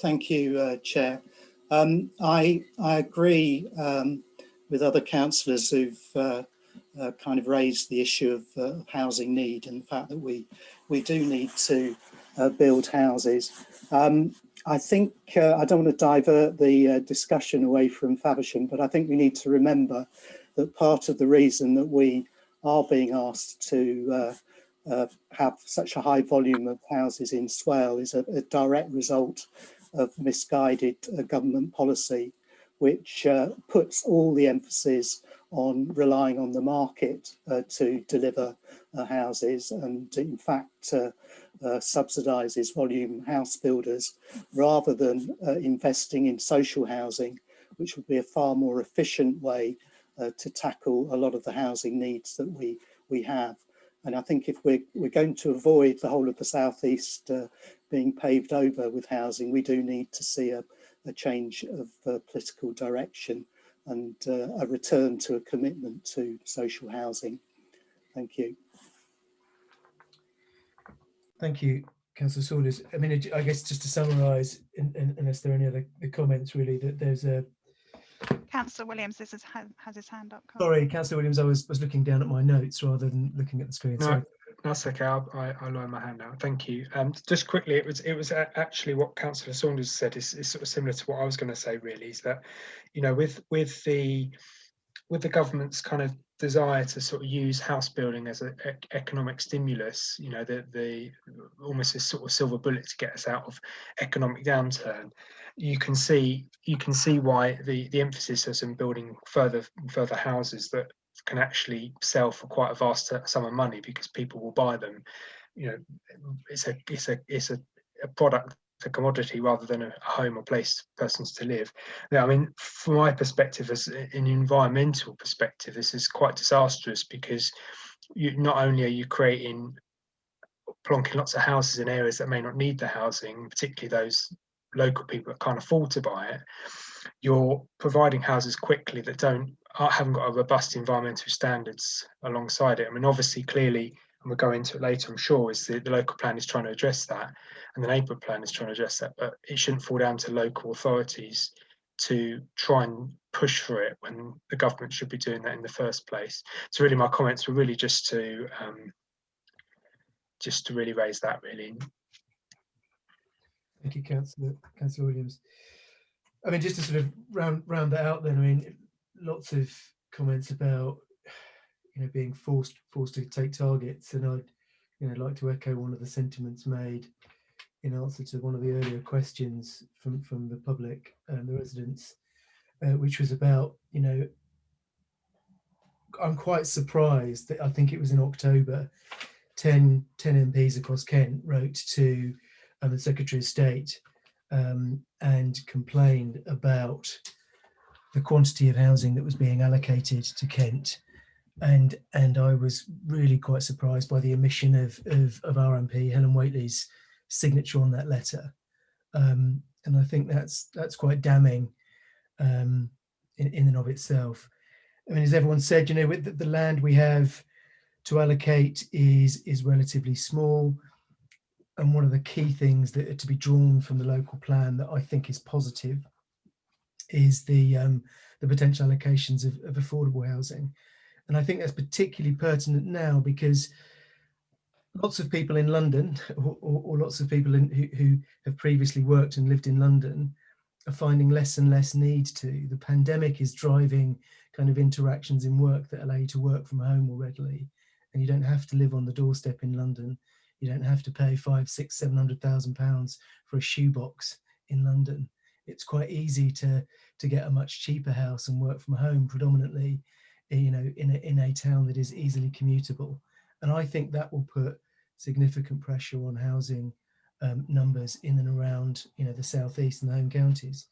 Thank you, Chair. I agree with other councillors who've kind of raised the issue of housing need and the fact that we do need to build houses. I think I don't want to divert the discussion away from Faversham, but I think we need to remember that part of the reason that we are being asked to have such a high volume of houses in Swale is a direct result of misguided government policy, which puts all the emphasis on relying on the market to deliver houses, and in fact subsidises volume house builders rather than investing in social housing, which would be a far more efficient way to tackle a lot of the housing needs that we have. And I think if we're going to avoid the whole of the southeast being paved over with housing, we do need to see a change of political direction and a return to a commitment to social housing. Thank you. Thank you, Councillor Saunders. I mean, I guess just to summarise, unless there are any other comments, really, that there's a. Councillor Williams has his hand up. Sorry, Councillor Williams, I was looking down at my notes rather than looking at the screen. No, Sorry. that's okay. I lower my hand now. Thank you. Just quickly, it was actually what Councillor Saunders said is sort of similar to what I was going to say. Really, is that, you know, with the government's kind of desire to sort of use house building as an economic stimulus, you know, the almost this sort of silver bullet to get us out of economic downturn. You can see why the emphasis is in building further houses that can actually sell for quite a vast sum of money, because people will buy them. You know, it's a product, a commodity, rather than a home or place for persons to live. Now, I mean, from my perspective, as an environmental perspective, this is quite disastrous, because not only are you plonking lots of houses in areas that may not need the housing, particularly those local people that can't afford to buy it, you're providing houses quickly that haven't got a robust environmental standards alongside it. I mean, obviously, clearly, and we'll go into it later, I'm sure, is the local plan is trying to address that, and the neighbourhood plan is trying to address that, but it shouldn't fall down to local authorities to try and push for it when the government should be doing that in the first place. So really, my comments were really just to really raise that, really. Thank you, Councillor Williams. I mean, just to sort of round that out, then, I mean, lots of comments about, you know, being forced to take targets, and I'd, you know, like to echo one of the sentiments made in answer to one of the earlier questions from the public and the residents, which was about, you know, I'm quite surprised that I think it was in October, 10 MPs across Kent wrote to the Secretary of State and complained about the quantity of housing that was being allocated to Kent. And I was really quite surprised by the omission of our MP Helen Whately's signature on that letter, and I think that's quite damning in and of itself. I mean, as everyone said, you know, with the land we have to allocate is relatively small, and one of the key things that are to be drawn from the local plan that I think is positive is the potential allocations of affordable housing. And I think that's particularly pertinent now, because lots of people in London, or lots of people who have previously worked and lived in London, are finding less and less need to. The pandemic is driving kind of interactions in work that allow you to work from home more readily, and you don't have to live on the doorstep in London. You don't have to pay £500,000-600,000-700,000 for a shoebox in London. It's quite easy to get a much cheaper house and work from home, predominantly, you know, in a town that is easily commutable. And I think that will put significant pressure on housing numbers in and around, you know, the southeast and the home counties.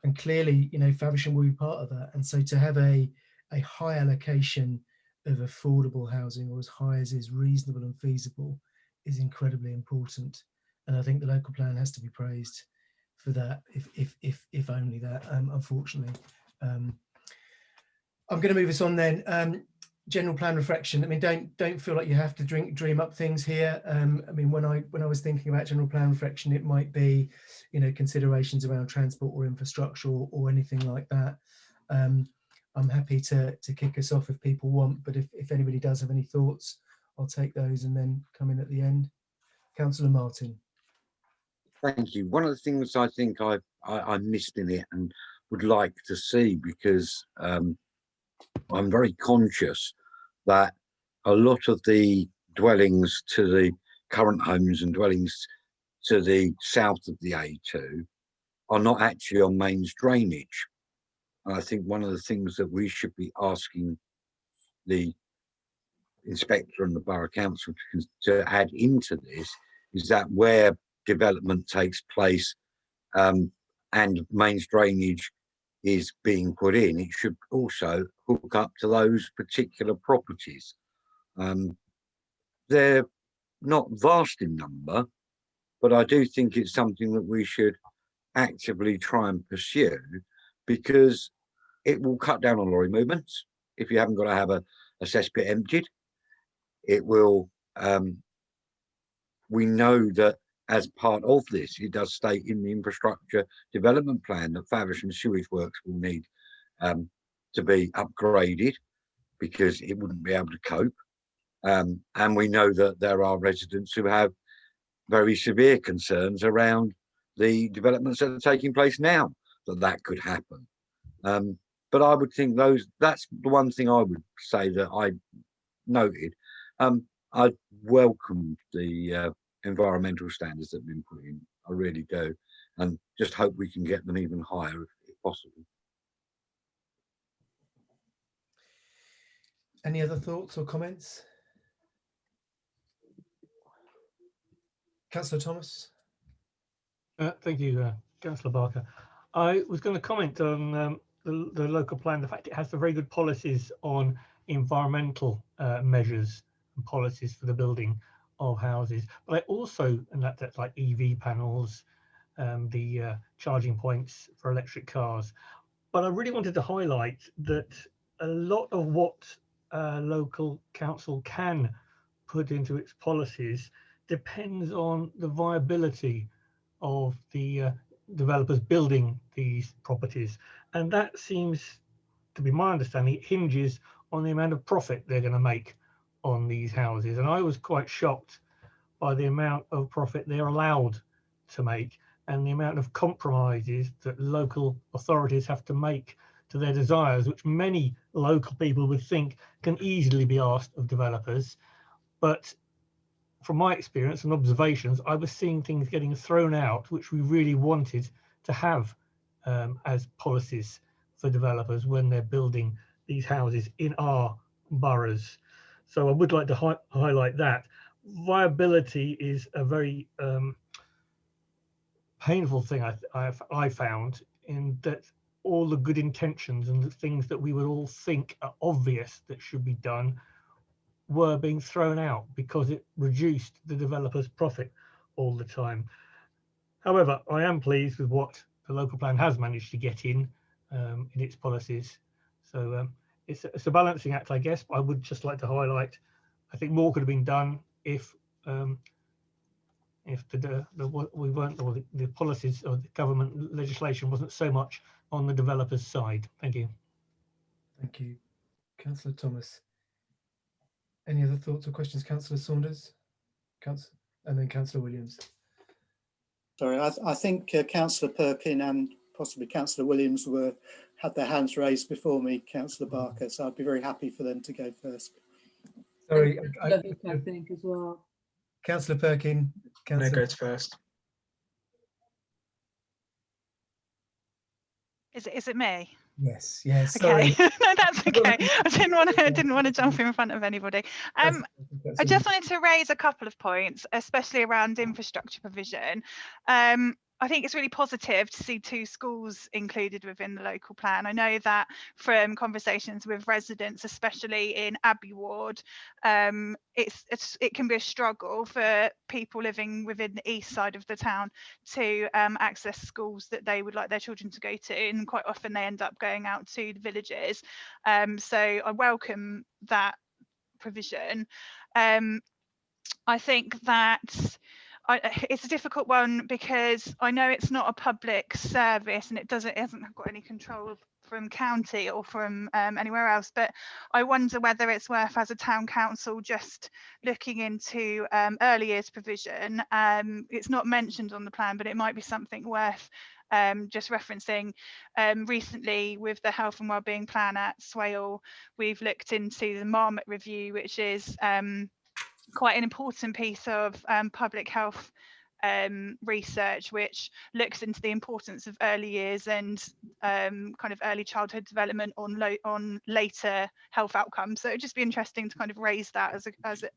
And clearly, you know, Faversham will be part of that. And so to have a high allocation of affordable housing, or as high as is reasonable and feasible, is incredibly important. And I think the local plan has to be praised for that, if only that, unfortunately. I'm going to move us on then. General plan reflection. I mean, don't feel like you have to dream up things here. I mean, when I was thinking about general plan reflection, it might be, you know, considerations around transport or infrastructure or anything like that. I'm happy to kick us off if people want, but if anybody does have any thoughts, I'll take those and then come in at the end. Councillor Martin. Thank you. One of the things I think I missed in it and would like to see, because I'm very conscious that a lot of the dwellings to the current homes and dwellings to the south of the A2 are not actually on mains drainage. And I think one of the things that we should be asking the inspector and the borough council to add into this is that where development takes place and mains drainage is being put in, it should also hook up to those particular properties. They're not vast in number, but I do think it's something that we should actively try and pursue, because it will cut down on lorry movements if you haven't got to have a cesspit emptied. It will, we know that as part of this, it does state in the infrastructure development plan that Faversham sewage works will need to be upgraded because it wouldn't be able to cope. And we know that there are residents who have very severe concerns around the developments that are taking place now, that could happen. But I would think that's the one thing I would say that I noted. I welcome the environmental standards that have been put in. I really do. And just hope we can get them even higher if possible. Any other thoughts or comments? Councillor Thomas. Thank you, Councillor Barker. I was going to comment on the local plan, the fact it has some very good policies on environmental measures and policies for the building of houses. But I also, and that's like EV panels, the charging points for electric cars. But I really wanted to highlight that a lot of what local council can put into its policies depends on the viability of the developers building these properties, and that seems to be my understanding, it hinges on the amount of profit they're going to make on these houses. And I was quite shocked by the amount of profit they're allowed to make and the amount of compromises that local authorities have to make to their desires, which many local people would think can easily be asked of developers. But from my experience and observations, I was seeing things getting thrown out which we really wanted to have as policies for developers when they're building these houses in our boroughs. So I would like to highlight that. Viability is a very painful thing I found, in that all the good intentions and the things that we would all think are obvious that should be done were being thrown out because it reduced the developer's profit all the time. However, I am pleased with what the local plan has managed to get in its policies. So it's a balancing act, I guess. But I would just like to highlight, I think more could have been done if the policies or the government legislation wasn't so much on the developer's side. Thank you. Thank you, Councillor Thomas. Any other thoughts or questions, Councillor Saunders? And then Councillor Williams. Sorry, I think Councillor Perkin and possibly Councillor Williams had their hands raised before me, Councillor Barker, so I'd be very happy for them to go first. Sorry, I think as well. Councillor Perkin. No, goes first. Is it me? Yes, yes. Okay, Sorry. no, that's okay. I didn't want to jump in front of anybody. I just wanted to raise a couple of points, especially around infrastructure provision. I think it's really positive to see 2 schools included within the local plan. I know that from conversations with residents, especially in Abbey Ward, it can be a struggle for people living within the east side of the town to access schools that they would like their children to go to, and quite often they end up going out to the villages. So I welcome that provision. I think that it's a difficult one because I know it's not a public service and it hasn't got any control from county or from anywhere else, but I wonder whether it's worth, as a town council, just looking into early years provision. It's not mentioned on the plan, but it might be something worth just referencing. Recently with the health and wellbeing plan at Swale, we've looked into the Marmot review, which is quite an important piece of public health research which looks into the importance of early years and kind of early childhood development on later health outcomes. So it'd just be interesting to kind of raise that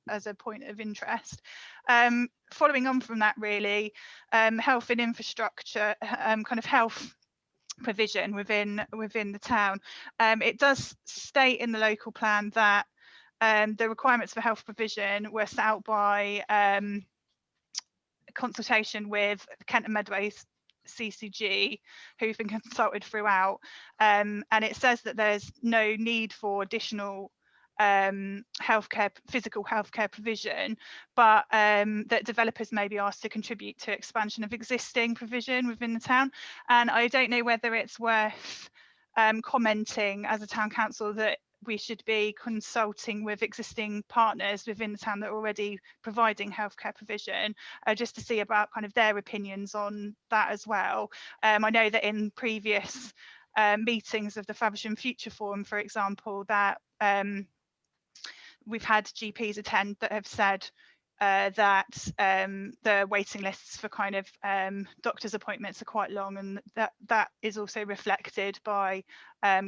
as a point of interest. Following on from that, really, health and infrastructure, kind of health provision within the town. It does state in the local plan that the requirements for health provision were set out by consultation with Kent and Medway's CCG, who've been consulted throughout, and it says that there's no need for additional physical healthcare provision, but that developers may be asked to contribute to expansion of existing provision within the town. And I don't know whether it's worth commenting as a town council that we should be consulting with existing partners within the town that are already providing healthcare provision, just to see about kind of their opinions on that as well. I know that in previous meetings of the Faversham Future Forum, for example, that we've had GPs attend that have said that the waiting lists for kind of doctor's appointments are quite long, and that is also reflected by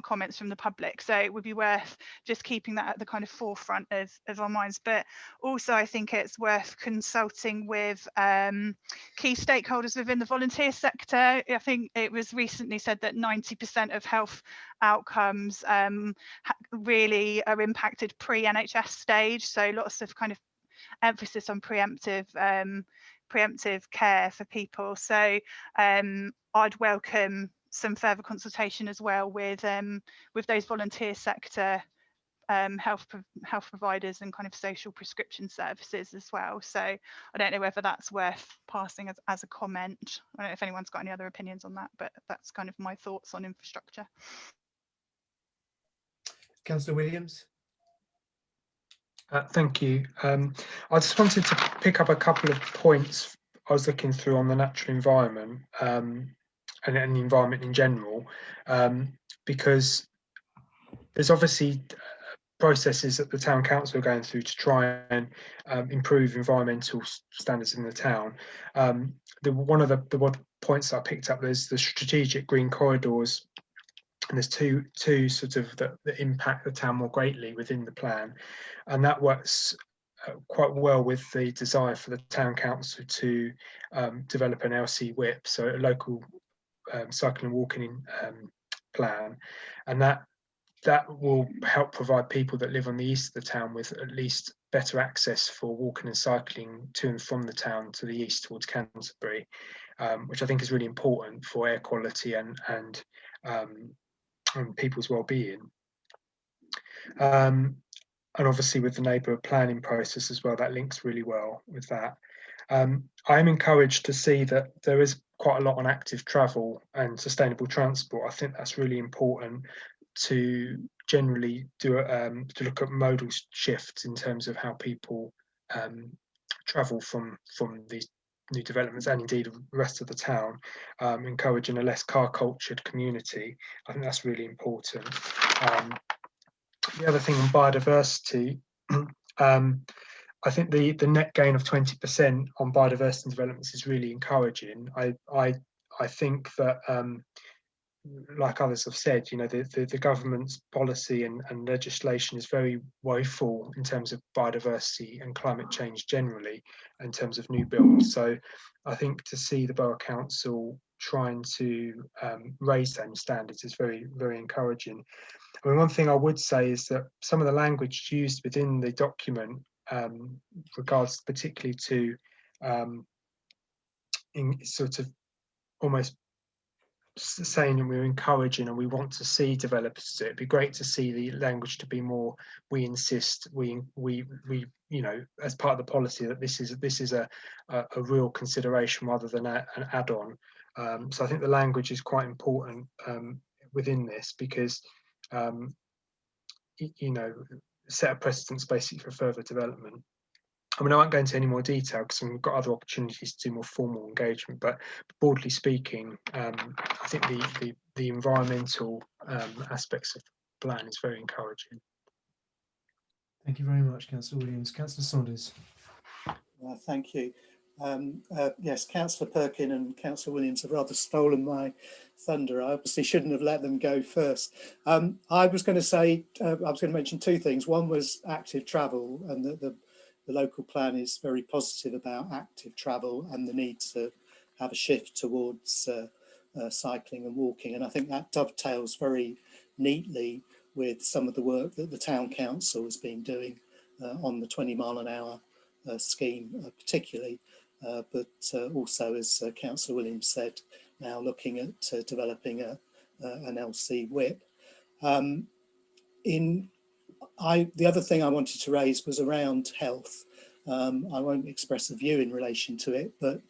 comments from the public. So it would be worth just keeping that at the kind of forefront of our minds. But also I think it's worth consulting with key stakeholders within the volunteer sector. I think it was recently said that 90% of health outcomes really are impacted pre-NHS stage. So lots of kind of emphasis on preemptive care for people. So I'd welcome some further consultation as well with those volunteer sector health providers and kind of social prescription services as well. So I don't know whether that's worth passing as a comment. I don't know if anyone's got any other opinions on that, but that's kind of my thoughts on infrastructure. Councillor Williams. Thank you. I just wanted to pick up a couple of points I was looking through on the natural environment and the environment in general, because there's obviously processes that the town council are going through to try and improve environmental standards in the town. One of the points that I picked up, there's the strategic green corridors, and there's two sort of that impact the town more greatly within the plan, and that works quite well with the desire for the town council to develop an LC WIP, so a local cycling and walking plan, and that will help provide people that live on the east of the town with at least better access for walking and cycling to and from the town to the east towards Canterbury, which I think is really important for air quality and people's well-being. And obviously with the neighbourhood planning process as well, that links really well with that. I am encouraged to see that there is quite a lot on active travel and sustainable transport. I think that's really important to generally do to look at modal shifts in terms of how people travel from these new developments and indeed the rest of the town, encouraging a less car cultured community. I think that's really important. The other thing on biodiversity, I think the net gain of 20% on biodiversity developments is really encouraging. I think that like others have said, you know, the government's policy and legislation is very woeful in terms of biodiversity and climate change generally, in terms of new builds. So I think to see the Borough Council trying to raise those standards is very, very encouraging. I mean, one thing I would say is that some of the language used within the document regards particularly to in sort of almost saying that we're encouraging and we want to see developers do it. It'd be great to see the language to be more, we insist, we you know, as part of the policy that this is a real consideration rather than an add-on. So I think the language is quite important within this, because you know, set a precedence basically for further development. I mean, I won't go into any more detail because we've got other opportunities to do more formal engagement, but broadly speaking, I think the environmental aspects of the plan is very encouraging. Thank you very much, Councillor Williams. Councillor Saunders. Thank you. Yes, Councillor Perkin and Councillor Williams have rather stolen my thunder. I obviously shouldn't have let them go first. I was going to say, I was going to mention two things. One was active travel, and that the local plan is very positive about active travel and the need to have a shift towards cycling and walking. And I think that dovetails very neatly with some of the work that the Town Council has been doing on the 20 mile an hour scheme particularly. But also, as Councillor Williams said, now looking at developing an LC whip. The other thing I wanted to raise was around health. I won't express a view in relation to it, but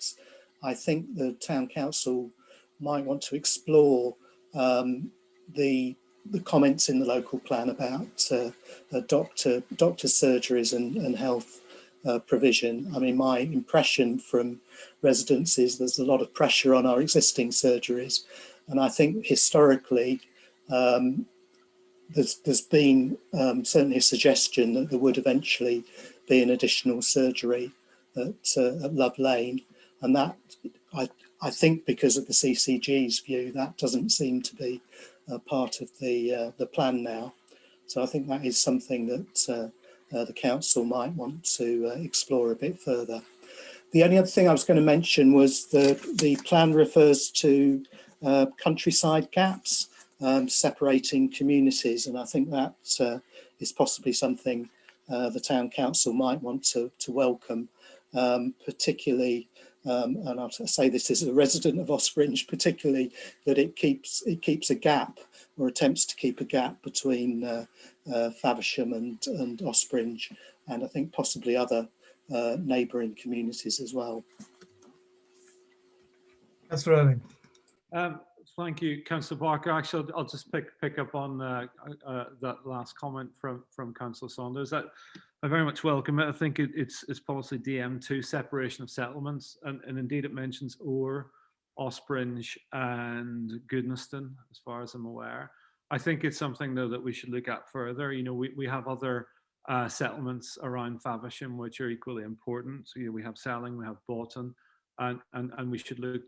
I think the Town Council might want to explore the comments in the local plan about doctor surgeries and health provision. I mean, my impression from residents is there's a lot of pressure on our existing surgeries, and I think historically there's been certainly a suggestion that there would eventually be an additional surgery at Love Lane, and that I think because of the CCG's view, that doesn't seem to be part of the plan now. So I think that is something that the council might want to explore a bit further. The only other thing I was going to mention was the plan refers to countryside gaps, separating communities, and I think that is possibly something the Town Council might want to welcome, particularly, and I'll say this as a resident of Ospringe, particularly that it keeps a gap, or attempts to keep a gap, between Faversham and Ospringe, and I think possibly other neighbouring communities as well. Councillor Owen. Thank you, Councillor Barker. Actually, I'll just pick up on that last comment from Councillor Saunders. That I very much welcome it. I think it's policy DM2, separation of settlements, and indeed it mentions Oare, Ospringe and Goodnestone, as far as I'm aware. I think it's something though that we should look at further. You know, we have other settlements around Faversham which are equally important. So, you know, we have Selling, we have Boughton, and we should look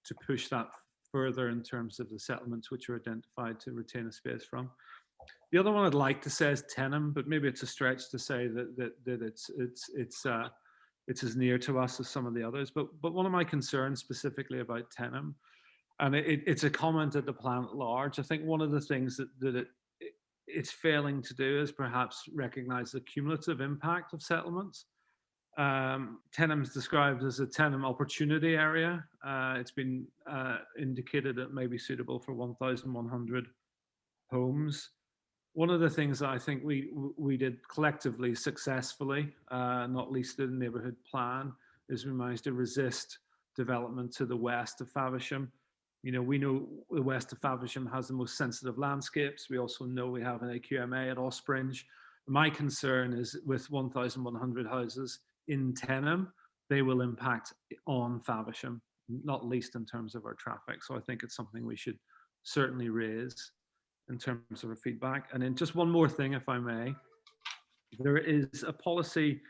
to push that further in terms of the settlements which are identified to retain a space from. The other one I'd like to say is Tenham, but maybe it's a stretch to say that it's as near to us as some of the others. But one of my concerns specifically about Tenham, and it's a comment at the plan at large. I think one of the things that it's failing to do is perhaps recognise the cumulative impact of settlements. Tenham is described as a Tenham opportunity area. It's been indicated that it may be suitable for 1,100 homes. One of the things that I think we did collectively successfully, not least in the neighbourhood plan, is we managed to resist development to the west of Faversham. You know, we know the west of Faversham has the most sensitive landscapes. We also know we have an AQMA at Ospringe. My concern is with 1,100 houses in Tenham, they will impact on Faversham, not least in terms of our traffic. So I think it's something we should certainly raise in terms of our feedback. And then just one more thing, if I may. There is a policy,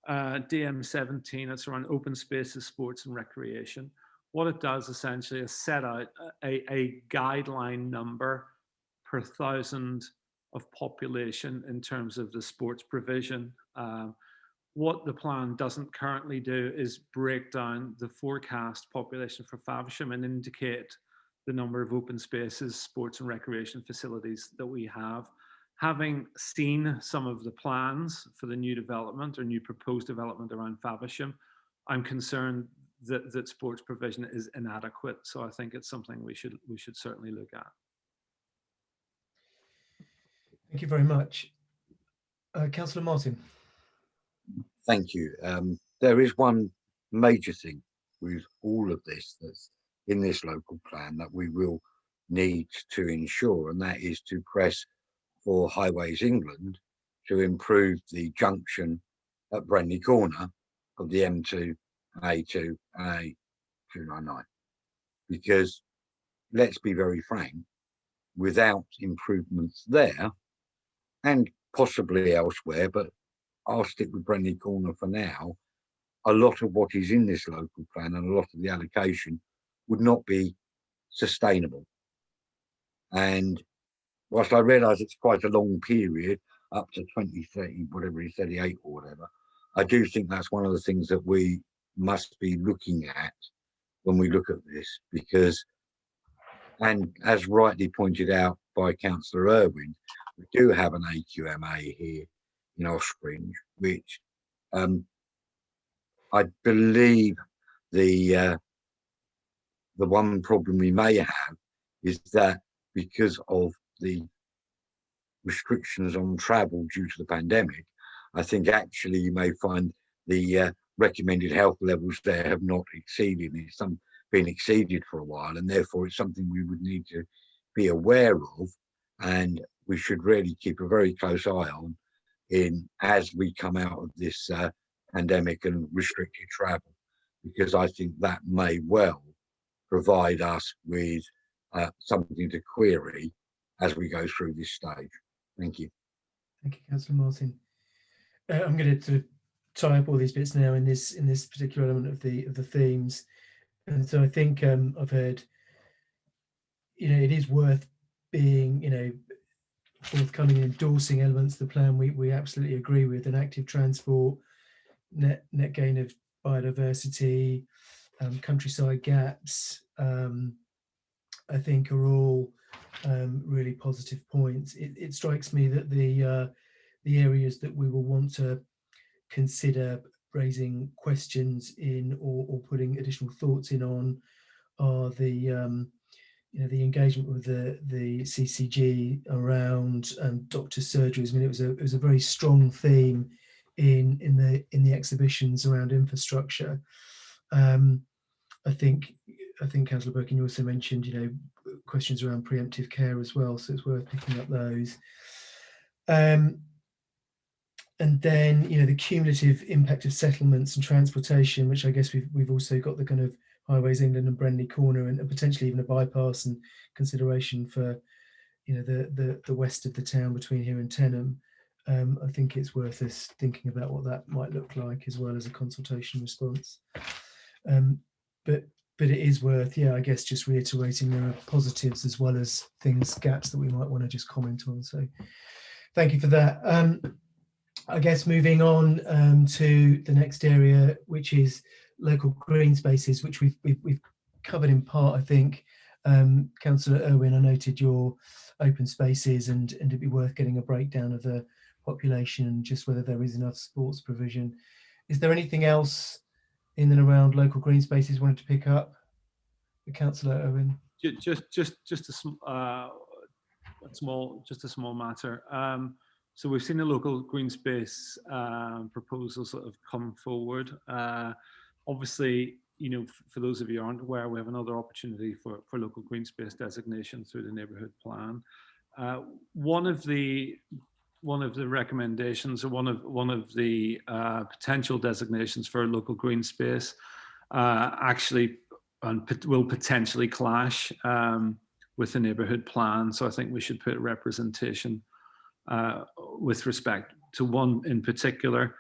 DM17, it's around open spaces, sports and recreation. What it does essentially is set out a guideline number per 1,000 of population in terms of the sports provision. What the plan doesn't currently do is break down the forecast population for Faversham and indicate the number of open spaces, sports and recreation facilities that we have. Having seen some of the plans for the new development or new proposed development around Faversham, I'm concerned that sports provision is inadequate. So I think it's something we should certainly look at. Thank you very much. Councillor Martin. Thank you. There is one major thing with all of this that's in this local plan that we will need to ensure, and that is to press for Highways England to improve the junction at Brenley Corner of the M2, A2 and A299. Because let's be very frank, without improvements there, and possibly elsewhere, but I'll stick with Brenley Corner for now, a lot of what is in this local plan and a lot of the allocation would not be sustainable. And whilst I realise it's quite a long period, up to 2030, whatever he said, 38 or whatever, I do think that's one of the things that we must be looking at when we look at this, because, and as rightly pointed out by Councillor Irwin, we do have an AQMA here in Ospringe, which I believe the one problem we may have is that because of the restrictions on travel due to the pandemic, I think actually you may find the recommended health levels there have not exceeded. It's been exceeded for a while, and therefore it's something we would need to be aware of, and we should really keep a very close eye on as we come out of this pandemic and restricted travel, because I think that may well provide us with something to query as we go through this stage. Thank you. Thank you, Councillor Martin. I'm going to sort of tie up all these bits now in this particular element of the themes, and so I think I've heard, it is worth being, forthcoming and endorsing elements of the plan we absolutely agree with, and active transport, net gain of biodiversity, countryside gaps, I think are all really positive points. It strikes me that the areas that we will want to consider raising questions in or putting additional thoughts in on are the the engagement with the CCG around doctor surgeries. I mean, it was a very strong theme in the exhibitions around infrastructure. I think Councillor Birkin, you also mentioned questions around preemptive care as well, so it's worth picking up those. And then the cumulative impact of settlements and transportation, which I guess we've also got the kind of Highways England and Brenley Corner, and potentially even a bypass and consideration for the west of the town between here and Tenham. I think it's worth us thinking about what that might look like, as well as a consultation response. But it is worth, I guess, just reiterating there are positives as well as gaps that we might want to just comment on. So thank you for that. I guess moving on to the next area, which is local green spaces, which we've covered in part, I think. Councillor Irwin, I noted your open spaces, and it'd be worth getting a breakdown of the population and just whether there is enough sports provision. Is there anything else in and around local green spaces you wanted to pick up? Councillor Irwin. Just a small matter. So we've seen the local green space proposals that have come forward. Obviously, for those of you who aren't aware, we have another opportunity for local green space designation through the neighbourhood plan. One of the recommendations, or one of the potential designations for local green space actually will potentially clash with the neighbourhood plan. So I think we should put representation with respect to one in particular.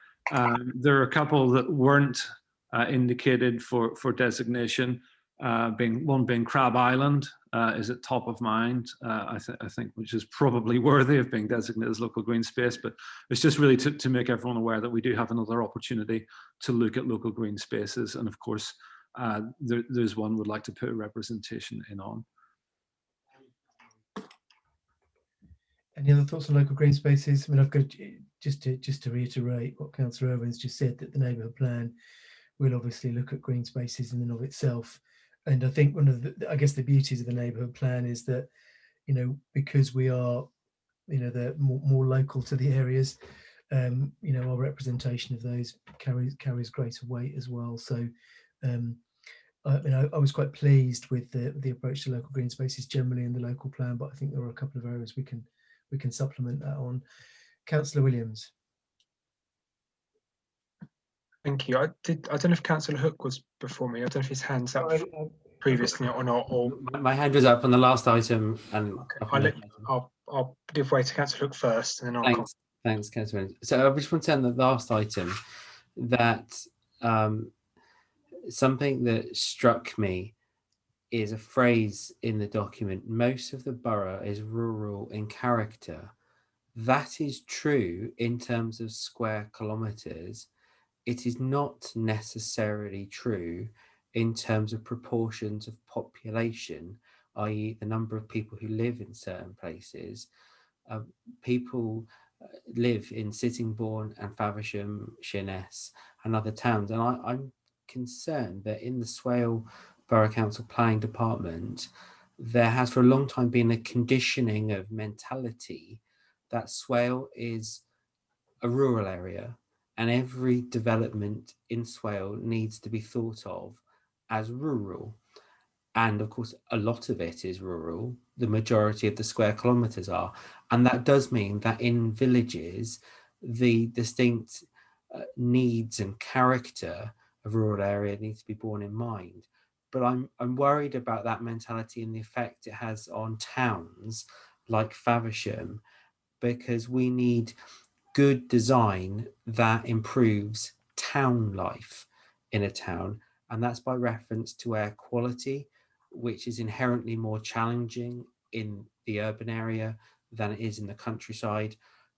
There are a couple that weren't indicated for designation, being Crab Island is at top of mind, I think, which is probably worthy of being designated as local green space. But it's just really to make everyone aware that we do have another opportunity to look at local green spaces, and of course there's one we'd like to put a representation in on. Any other thoughts on local green spaces? I mean, I've got just to reiterate what Councillor Irwin's just said, that the neighbourhood plan will obviously look at green spaces in and of itself. And I think one of the beauties of the neighbourhood plan is that, because we are, the more local to the areas, our representation of those carries greater weight as well. So, I was quite pleased with the approach to local green spaces generally in the local plan, but I think there are a couple of areas we can supplement that on. Councillor Williams. Thank you. I don't know if Councillor Hook was before me. I don't know if his hand's up previously or not. Or my hand was up on the last item, and okay, I'll give way to Councillor Hook first, and then I'll. Thanks, Councillor. So I just want to say on the last item that something that struck me is a phrase in the document: most of the borough is rural in character. That is true in terms of square kilometres. It is not necessarily true in terms of proportions of population, i.e. the number of people who live in certain places. People live in Sittingbourne and Faversham, Sheerness and other towns. And I'm concerned that in the Swale Borough Council Planning Department, there has for a long time been a conditioning of mentality that Swale is a rural area and every development in Swale needs to be thought of as rural. And of course, a lot of it is rural. The majority of the square kilometres are. And that does mean that in villages, the distinct needs and character of rural area needs to be borne in mind. But I'm worried about that mentality and the effect it has on towns like Faversham, because we need good design that improves town life in a town. And that's by reference to air quality, which is inherently more challenging in the urban area than it is in the countryside,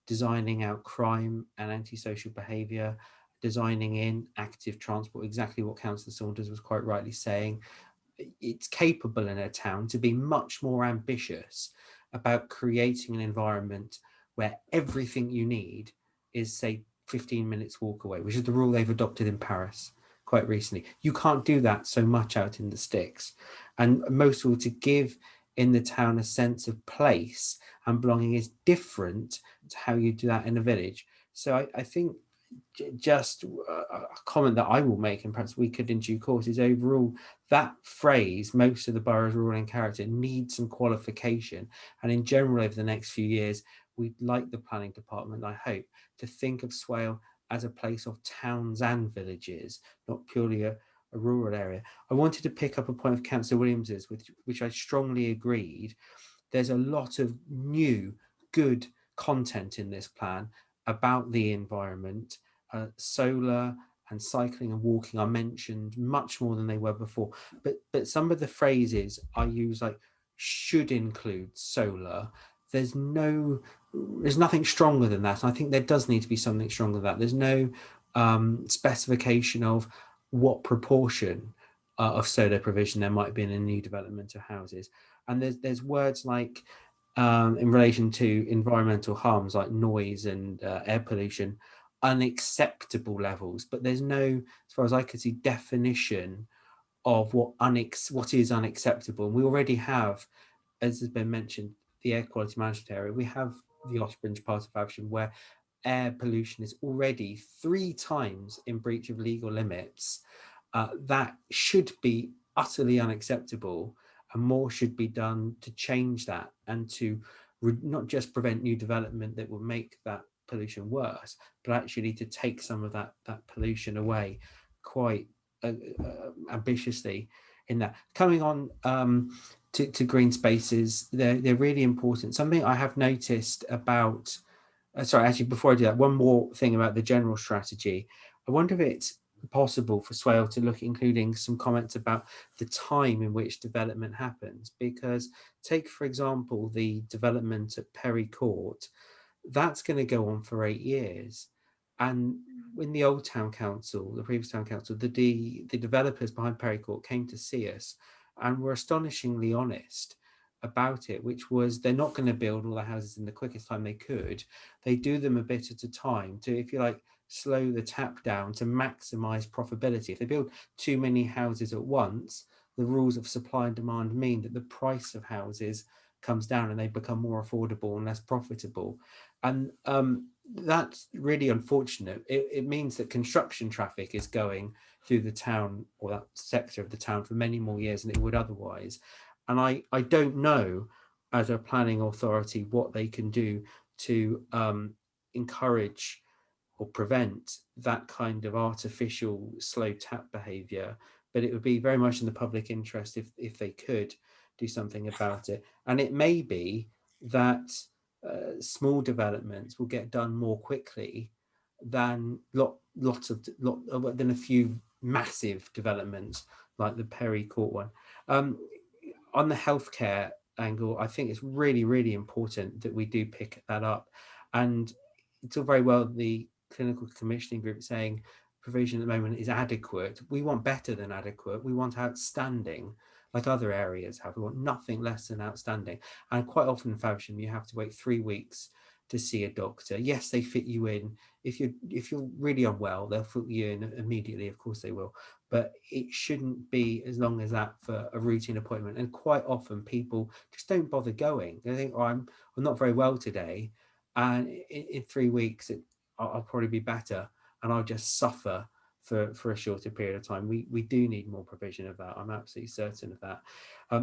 designing out crime and antisocial behaviour, designing in active transport, exactly what Councillor Saunders was quite rightly saying. It's capable in a town to be much more ambitious about creating an environment where everything you need is, say, 15 minutes walk away, which is the rule they've adopted in Paris quite recently. You can't do that so much out in the sticks. And most of all, to give in the town a sense of place and belonging is different to how you do that in a village. So I think just a comment that I will make, and perhaps we could in due course, is overall that phrase, most of the borough's rural in character, needs some qualification. And in general, over the next few years, we'd like the planning department, I hope, to think of Swale as a place of towns and villages, not purely a rural area. I wanted to pick up a point of Councillor Williams's, which I strongly agreed. There's a lot of new, good content in this plan about the environment. Solar and cycling and walking are mentioned much more than they were before. But some of the phrases I use, like should include solar, there's nothing stronger than that. And I think there does need to be something stronger than that. There's no specification of what proportion of solar provision there might be in a new development of houses. And there's words like in relation to environmental harms like noise and air pollution, unacceptable levels, but there's no, as far as I could see, definition of what is unacceptable. And we already have, as has been mentioned, the air quality management area. We have the Ospringe part of Faversham where air pollution is already 3 times in breach of legal limits. That should be utterly unacceptable, and more should be done to change that and to not just prevent new development that will make that pollution worse, but actually to take some of that pollution away quite ambitiously in that. Coming on to green spaces, they're really important. Something I have noticed about, sorry, actually before I do that, one more thing about the general strategy. I wonder if it's possible for Swale to look at including some comments about the time in which development happens, because take for example the development at Perry Court, that's going to go on for 8 years. And in the old town council, the previous town council, the developers behind Perry Court came to see us and were astonishingly honest about it, which was they're not going to build all the houses in the quickest time they could. They do them a bit at a time to, if you like, slow the tap down to maximize profitability. If they build too many houses at once, the rules of supply and demand mean that the price of houses comes down and they become more affordable and less profitable. And that's really unfortunate. It means that construction traffic is going through the town or that sector of the town for many more years than it would otherwise. And I don't know, as a planning authority, what they can do to encourage or prevent that kind of artificial slow tap behaviour, but it would be very much in the public interest if they could do something about it. And it may be that small developments will get done more quickly than than a few massive developments like the Perry Court one. On the healthcare angle, I think it's really, really important that we do pick that up. And it's all very well the clinical commissioning group saying provision at the moment is adequate. We want better than adequate. We want outstanding, like other areas have. We want nothing less than outstanding. And quite often in Faversham, you have to wait 3 weeks to see a doctor. Yes, they fit you in. If you're really unwell, they'll fit you in immediately. Of course they will. But it shouldn't be as long as that for a routine appointment. And quite often people just don't bother going. They think, oh, I'm not very well today, and in 3 weeks I'll probably be better, and I'll just suffer for a shorter period of time. We do need more provision of that. I'm absolutely certain of that.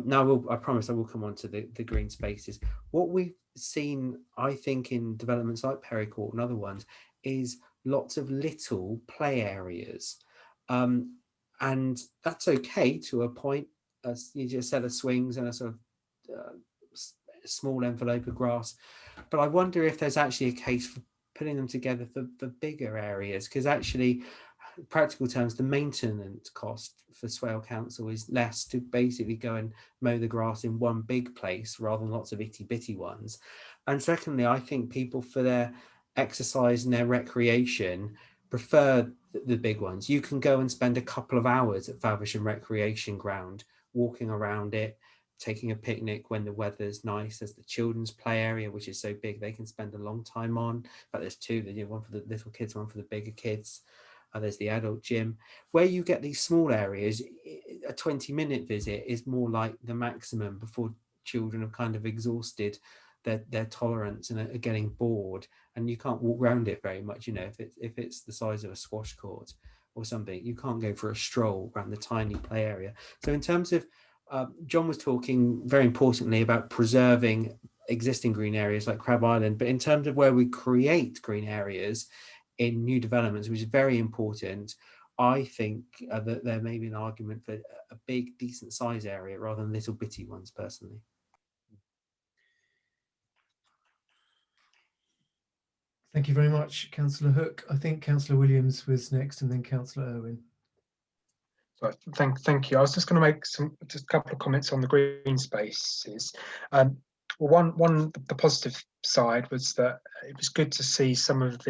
Now, I promise I will come on to the green spaces. What we've seen, I think, in developments like Perry Court and other ones is lots of little play areas. And that's okay to a point. As you just said, a swings and a sort of small envelope of grass. But I wonder if there's actually a case for putting them together for bigger areas, because actually, in practical terms, the maintenance cost for Swale Council is less to basically go and mow the grass in one big place rather than lots of itty bitty ones. And secondly, I think people for their exercise and their recreation prefer the big ones. You can go and spend a couple of hours at Faversham Recreation Ground, walking around it, taking a picnic when the weather's nice. There's the children's play area, which is so big they can spend a long time on. But there's two, one for the little kids, one for the bigger kids. There's the adult gym. Where you get these small areas, a 20-minute visit is more like the maximum before children have kind of exhausted their tolerance and are getting bored, and you can't walk around it very much. You know, if it's the size of a squash court or something, you can't go for a stroll around the tiny play area. So in terms of John was talking very importantly about preserving existing green areas like Crab Island, but in terms of where we create green areas in new developments, which is very important, I think that there may be an argument for a big, decent size area rather than little bitty ones, personally. Thank you very much, Councillor Hook. I think Councillor Williams was next, and then Councillor Irwin. So thank you. I was just going to make just a couple of comments on the green spaces. Well, the positive side was that it was good to see some of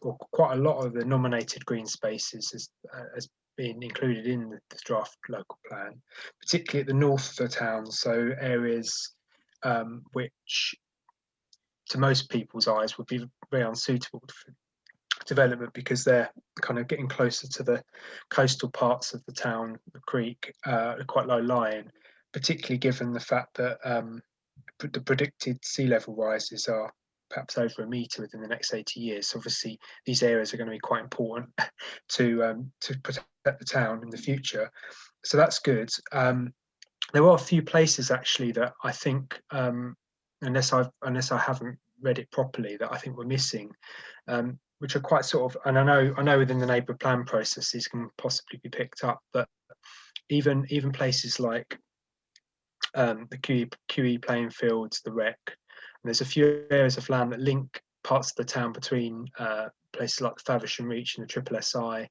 or quite a lot of the nominated green spaces as being included in the draft local plan, particularly at the north of the town. So areas which, to most people's eyes, would be very unsuitable for development because they're kind of getting closer to the coastal parts of the town, the creek, quite low lying, particularly given the fact that the predicted sea level rises are perhaps over 1 metre within the next 80 years. So obviously these areas are going to be quite important to protect the town in the future. So that's good. There are a few places actually that I think, unless I haven't read it properly, that I think we're missing, which are quite sort of, and I know within the neighbour plan process these can possibly be picked up, but even places like the QE playing fields, the rec, and there's a few areas of land that link parts of the town between places like the Faversham Reach and the Triple SI,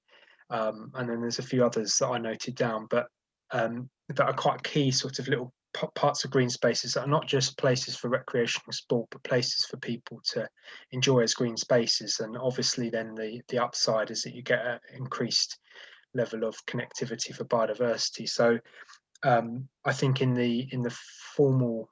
and then there's a few others that I noted down, but that are quite key sort of little parts of green spaces that are not just places for recreational sport, but places for people to enjoy as green spaces. And obviously then the upside is that you get an increased level of connectivity for biodiversity. So I think in the formal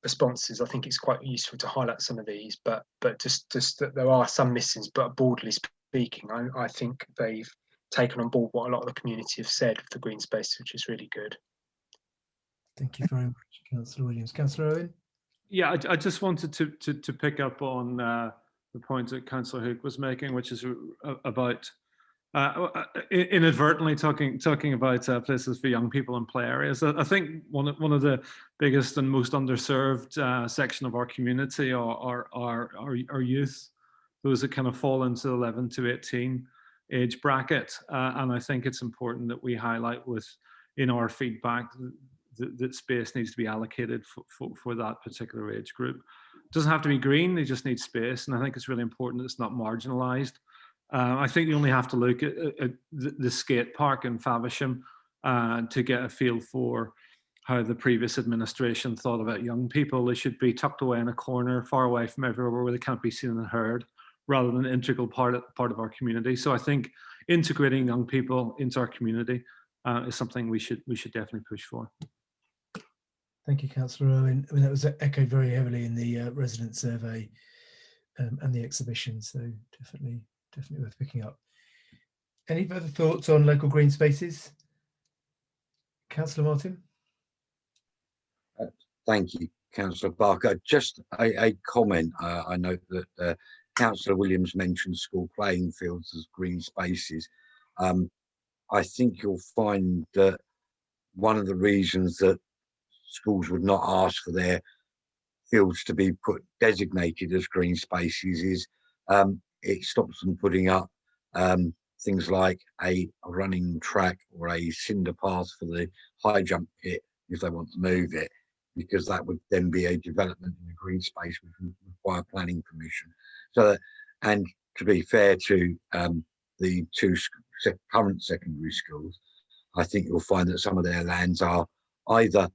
responses, I think it's quite useful to highlight some of these, but just that there are some missings, but broadly speaking, I think they've taken on board what a lot of the community have said of the green space, which is really good. Thank you very much, Councillor Williams. Councillor Owen? Yeah, I just wanted to pick up on the point that Councillor Hook was making, which is about inadvertently talking about places for young people and play areas. I think one of the biggest and most underserved section of our community are youth, those that kind of fall into the 11 to 18 age bracket, and I think it's important that we highlight in our feedback that space needs to be allocated for that particular age group. doesn't have to be green, they just need space. And I think it's really important that it's not marginalised. I think you only have to look at the skate park in Faversham to get a feel for how the previous administration thought about young people. They should be tucked away in a corner, far away from everywhere where they can't be seen and heard, rather than an integral part of our community. So I think integrating young people into our community is something we should definitely push for. Thank you, Councillor Owen. I mean, that was echoed very heavily in the resident survey and the exhibition, so definitely worth picking up. Any further thoughts on local green spaces? Councillor Martin? Thank you, Councillor Barker. Just a comment. I note that Councillor Williams mentioned school playing fields as green spaces. I think you'll find that one of the reasons that schools would not ask for their fields to be designated as green spaces is it stops them putting up things like a running track or a cinder path for the high jump pit if they want to move it, because that would then be a development in a green space which would require planning permission. So, and to be fair to the two current secondary schools, I think you'll find that some of their lands are either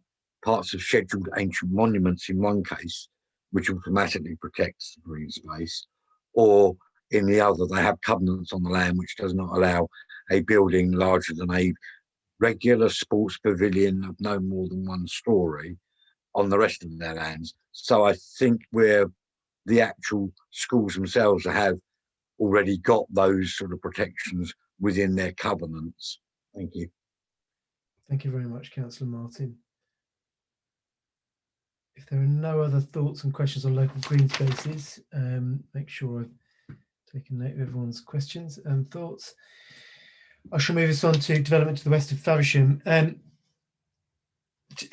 parts of scheduled ancient monuments in one case, which automatically protects the green space, or in the other, they have covenants on the land which does not allow a building larger than a regular sports pavilion of no more than 1 story on the rest of their lands. So I think where the actual schools themselves have already got those sort of protections within their covenants. Thank you. Thank you very much, Councillor Martin. If there are no other thoughts and questions on local green spaces, make sure I've taken note of everyone's questions and thoughts. I shall move us on to development to the west of Faversham. I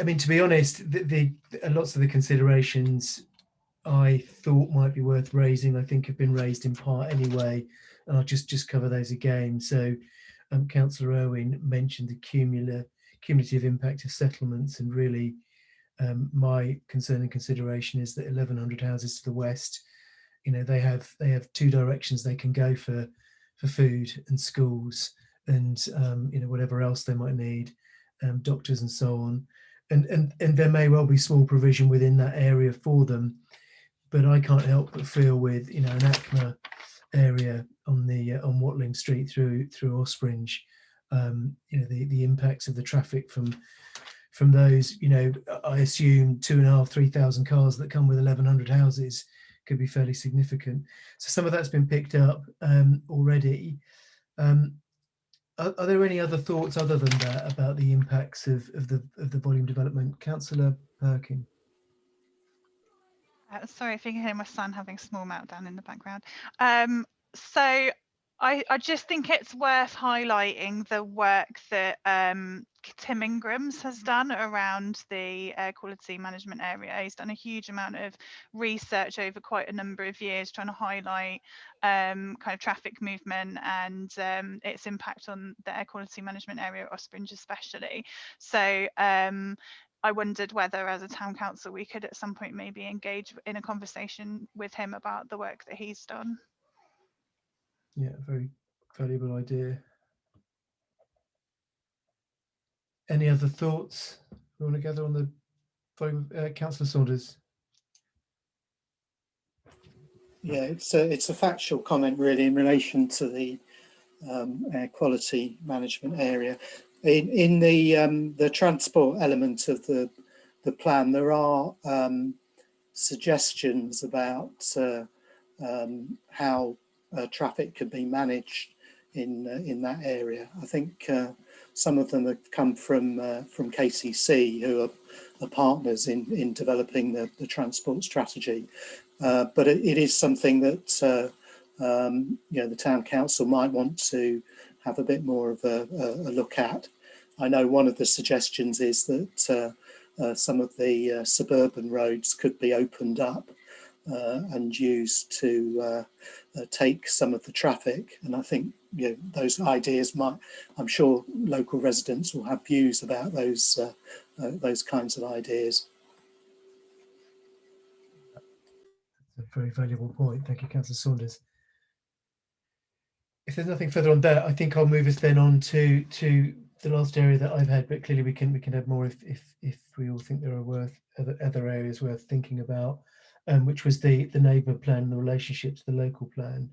mean, to be honest, lots of the considerations I thought might be worth raising, I think have been raised in part anyway, and I'll just cover those again. So Councillor Owen mentioned the cumulative impact of settlements, and really my concern and consideration is that 1,100 houses to the west, you know, they have 2 directions they can go for food and schools and you know, whatever else they might need, doctors and so on, and there may well be small provision within that area for them, but I can't help but feel with, you know, an ACMA area on Watling Street through Ospringe, you know, the impacts of the traffic from those, you know, I assume 2,500-3,000 cars that come with 1,100 houses could be fairly significant. So some of that's been picked up already. Are there any other thoughts other than that about the impacts of the volume development? Councillor Perkin. Sorry if you can hear my son having a small meltdown in the background. So I just think it's worth highlighting the work that Tim Ingram's has done around the air quality management area. He's done a huge amount of research over quite a number of years trying to highlight kind of traffic movement and its impact on the air quality management area at Ospringe especially. So I wondered whether as a town council we could at some point maybe engage in a conversation with him about the work that he's done. Yeah, very valuable idea. Any other thoughts we want to gather on the volume? Councillor Saunders. Yeah, it's a factual comment really in relation to the air quality management area. In the transport element of the plan, there are suggestions about how traffic can be managed in that area. I think some of them have come from KCC, who are partners in developing the transport strategy. But it is something that you know, the town council might want to have a bit more of a look at. I know one of the suggestions is that some of the suburban roads could be opened up and used to take some of the traffic, and I think, you know, those ideas might, I'm sure local residents will have views about those kinds of ideas. It's a very valuable point. Thank you, Councillor Saunders. If there's nothing further on that, I think I'll move us then on to the last area that I've had, but clearly we can add more if we all think there are other areas worth thinking about, which was the neighbour plan and the relationship to the local plan.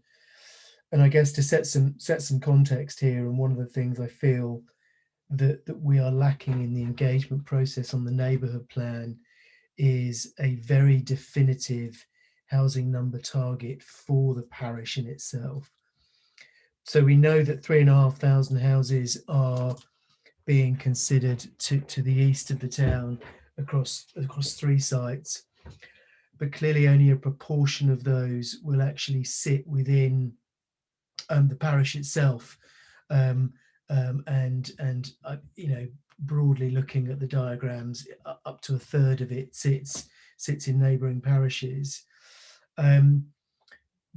And I guess to set some context here, and one of the things I feel that we are lacking in the engagement process on the neighbourhood plan is a very definitive housing number target for the parish in itself. So we know that 3,500 houses are being considered to the east of the town across 3 sites, but clearly only a proportion of those will actually sit within the parish itself. You know, broadly looking at the diagrams, up to a third of it sits in neighbouring parishes.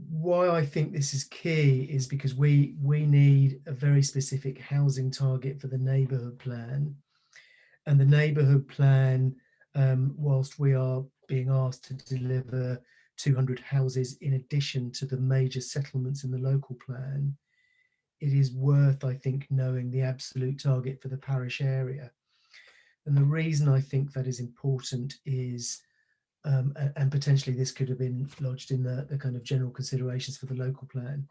Why I think this is key is because we need a very specific housing target for the neighbourhood plan, and the neighbourhood plan, whilst we are being asked to deliver 200 houses in addition to the major settlements in the local plan, it is worth, I think, knowing the absolute target for the parish area. And the reason I think that is important is, and potentially this could have been lodged in the kind of general considerations for the local plan.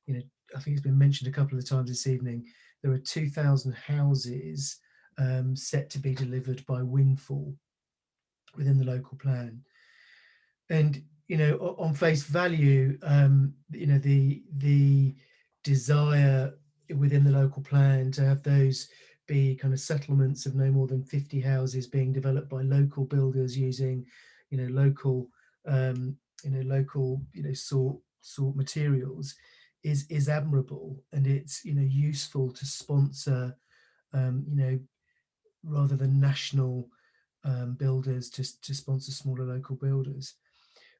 You know, I think it's been mentioned a couple of times this evening, there are 2,000 houses set to be delivered by windfall within the local plan. And, you know, on face value, you know, the desire within the local plan to have those be kind of settlements of no more than 50 houses being developed by local builders using, you know, local sort materials is admirable, and it's, you know, useful to sponsor, you know, rather than national builders to sponsor smaller local builders.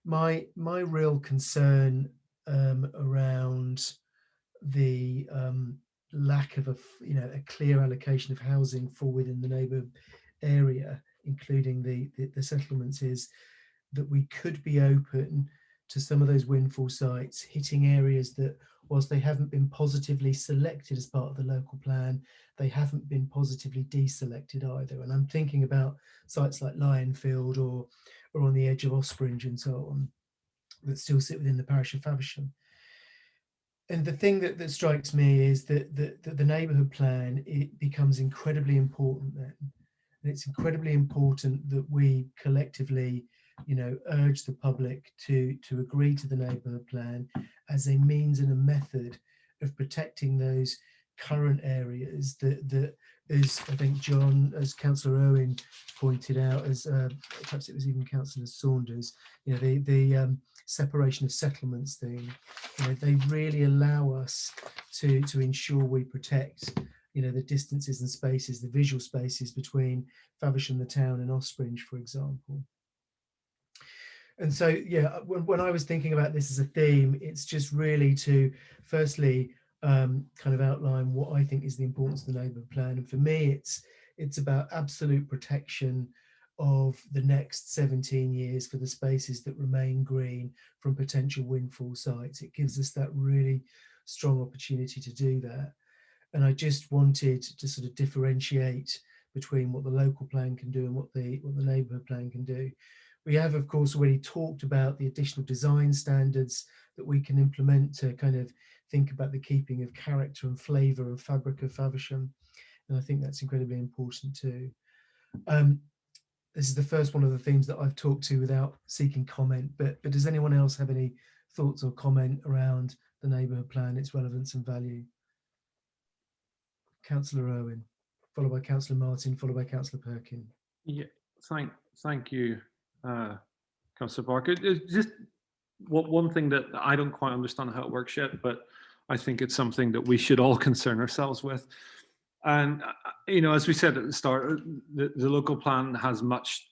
My real concern around the lack of a clear allocation of housing for within the neighbourhood area, including the settlements, is that we could be open to some of those windfall sites hitting areas that, whilst they haven't been positively selected as part of the local plan, they haven't been positively deselected either. And I'm thinking about sites like Lionfield or on the edge of Ospringe and so on, that still sit within the parish of Faversham. And the thing that strikes me is that the neighbourhood plan, it becomes incredibly important then. And it's incredibly important that we collectively, you know, urge the public to agree to the neighbourhood plan as a means and a method of protecting those current areas that as I think John, as Councillor Owen pointed out, as perhaps it was even Councillor Saunders, you know, the separation of settlements thing, you know, they really allow us to ensure we protect, you know, the distances and spaces, the visual spaces between Faversham, the town, and Ospringe, for example. And so, yeah, when I was thinking about this as a theme, it's just really to firstly kind of outline what I think is the importance of the neighbourhood plan. And for me, it's about absolute protection of the next 17 years for the spaces that remain green from potential windfall sites. It gives us that really strong opportunity to do that. And I just wanted to sort of differentiate between what the local plan can do and what the neighbourhood plan can do. We have, of course, already talked about the additional design standards that we can implement to kind of think about the keeping of character and flavour and fabric of Faversham. And I think that's incredibly important too. This is the first one of the themes that I've talked to without seeking comment, but does anyone else have any thoughts or comment around the neighbourhood plan, its relevance and value? Councillor Owen, followed by Councillor Martin, followed by Councillor Perkin. Yeah, thank you, Councillor Barker. It's just one thing that I don't quite understand how it works yet, but I think it's something that we should all concern ourselves with. And, you know, as we said at the start, the local plan has much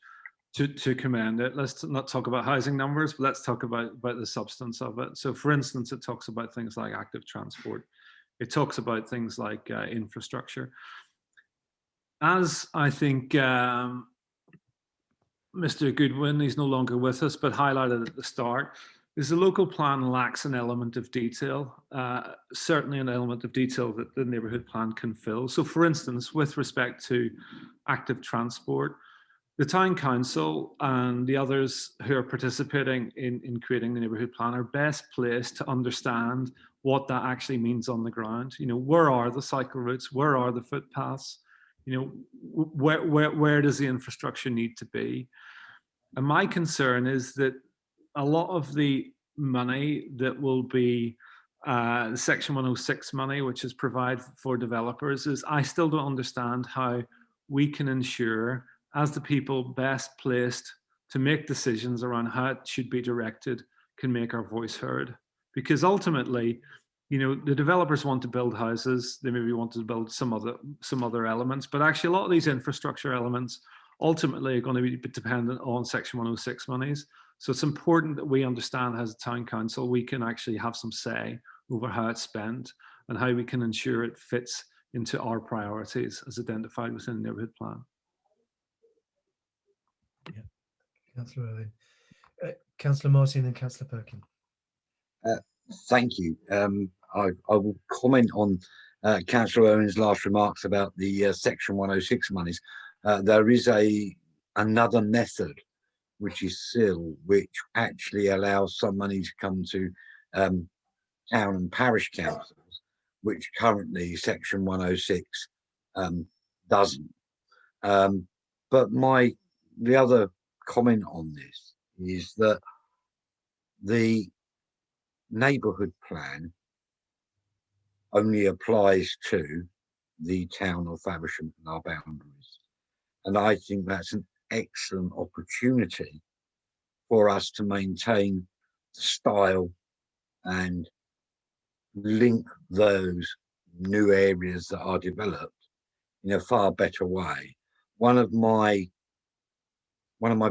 to commend it. Let's not talk about housing numbers, but let's talk about the substance of it. So, for instance, it talks about things like active transport. It talks about things like infrastructure. As I think Mr. Goodwin, he's no longer with us, but highlighted at the start, is the local plan lacks an element of detail, certainly an element of detail that the neighbourhood plan can fill. So for instance, with respect to active transport, the town council and the others who are participating in creating the neighbourhood plan are best placed to understand what that actually means on the ground. You know, where are the cycle routes? Where are the footpaths? You know, where does the infrastructure need to be? And my concern is that a lot of the money that will be Section 106 money, which is provided for developers, is I still don't understand how we can ensure, as the people best placed to make decisions around how it should be directed, can make our voice heard. Because ultimately, you know, the developers want to build houses, they maybe want to build some other elements, but actually a lot of these infrastructure elements ultimately are going to be dependent on Section 106 monies. So it's important that we understand as a town council, we can actually have some say over how it's spent and how we can ensure it fits into our priorities as identified within the neighbourhood plan. Yeah, Councillor Owen. Councillor Martin and Councillor Perkin. Thank you. I will comment on Councillor Owen's last remarks about the Section 106 monies. There is another method, which is SIL, which actually allows some money to come to town and parish councils, which currently Section 106 doesn't. But the other comment on this is that the neighbourhood plan only applies to the town of Faversham and our boundaries. And I think that's an excellent opportunity for us to maintain the style and link those new areas that are developed in a far better way. One of my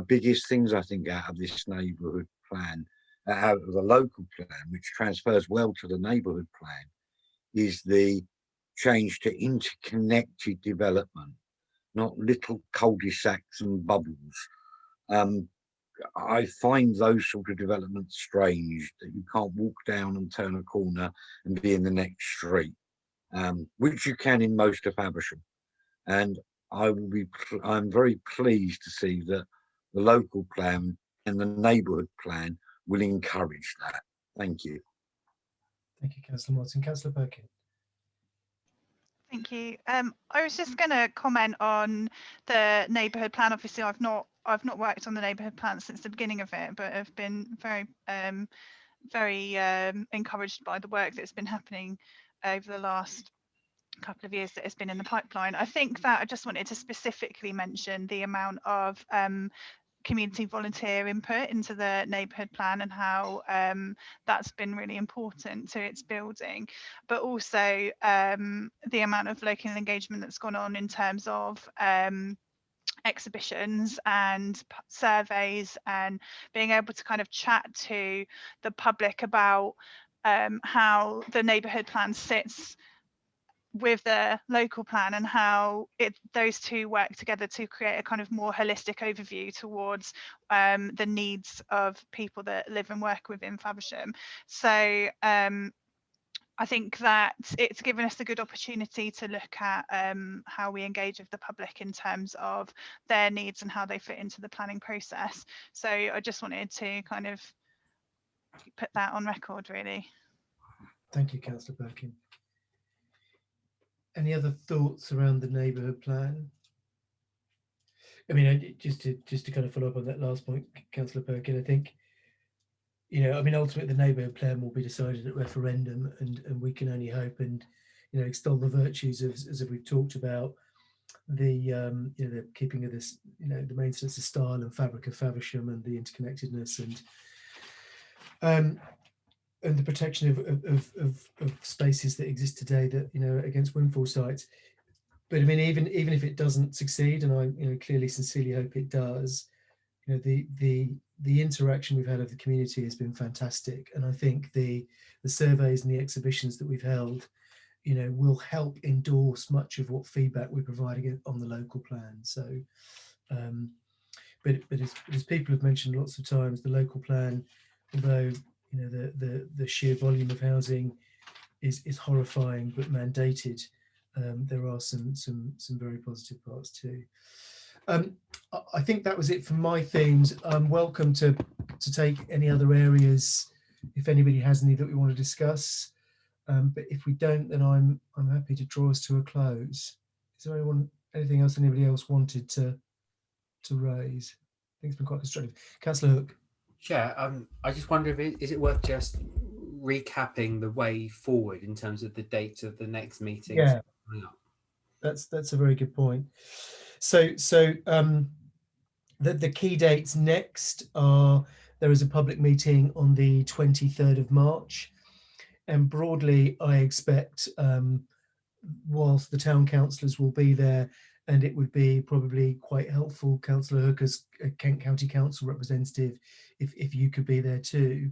biggest things I think out of this neighbourhood plan, out of the local plan, which transfers well to the neighbourhood plan, is the change to interconnected development, not little cul-de-sacs and bubbles. I find those sort of developments strange, that you can't walk down and turn a corner and be in the next street, which you can in most of Faversham. And I'm very pleased to see that the local plan and the neighbourhood plan will encourage that. Thank you. Thank you, Councillor Martin. Councillor Perkin. Thank you. I was just going to comment on the neighbourhood plan. Obviously, I've not worked on the neighbourhood plan since the beginning of it, but I've been very encouraged by the work that's been happening over the last couple of years that has been in the pipeline. I think that I just wanted to specifically mention the amount of community volunteer input into the neighbourhood plan and how that's been really important to its building, but also the amount of local engagement that's gone on in terms of exhibitions and surveys, and being able to kind of chat to the public about how the neighbourhood plan sits with the local plan and how those two work together to create a kind of more holistic overview towards the needs of people that live and work within Faversham. So I think that it's given us a good opportunity to look at how we engage with the public in terms of their needs and how they fit into the planning process. So I just wanted to kind of put that on record, really. Thank you, Councillor Perkin. Any other thoughts around the neighbourhood plan? I mean, just to kind of follow up on that last point, Councillor Perkin, I think, you know, I mean, ultimately the neighbourhood plan will be decided at referendum, and we can only hope and, you know, extol the virtues of, as we've talked about, the you know, the keeping of this, you know, the maintenance of style and fabric of Faversham and the interconnectedness and the protection of spaces that exist today that, you know, against windfall sites. But I mean, even if it doesn't succeed, and I, you know, clearly sincerely hope it does, you know, the interaction we've had of the community has been fantastic, and I think the surveys and the exhibitions that we've held, you know, will help endorse much of what feedback we're providing on the local plan. So, as people have mentioned lots of times, the local plan, although you know the sheer volume of housing is horrifying but mandated, there are some very positive parts too. I think that was it for my themes. I'm welcome to take any other areas if anybody has any that we want to discuss. But if we don't, then I'm happy to draw us to a close. Is there anything else anybody else wanted to raise? I think it's been quite constructive. Councillor Hook. Chair, I just wonder if is it worth just recapping the way forward in terms of the dates of the next meetings? Yeah, that's a very good point. So the key dates next are, there is a public meeting on the 23rd of March, and broadly I expect, whilst the town councillors will be there, and it would be probably quite helpful, Councillor Hook, as a Kent County Council representative, if you could be there too.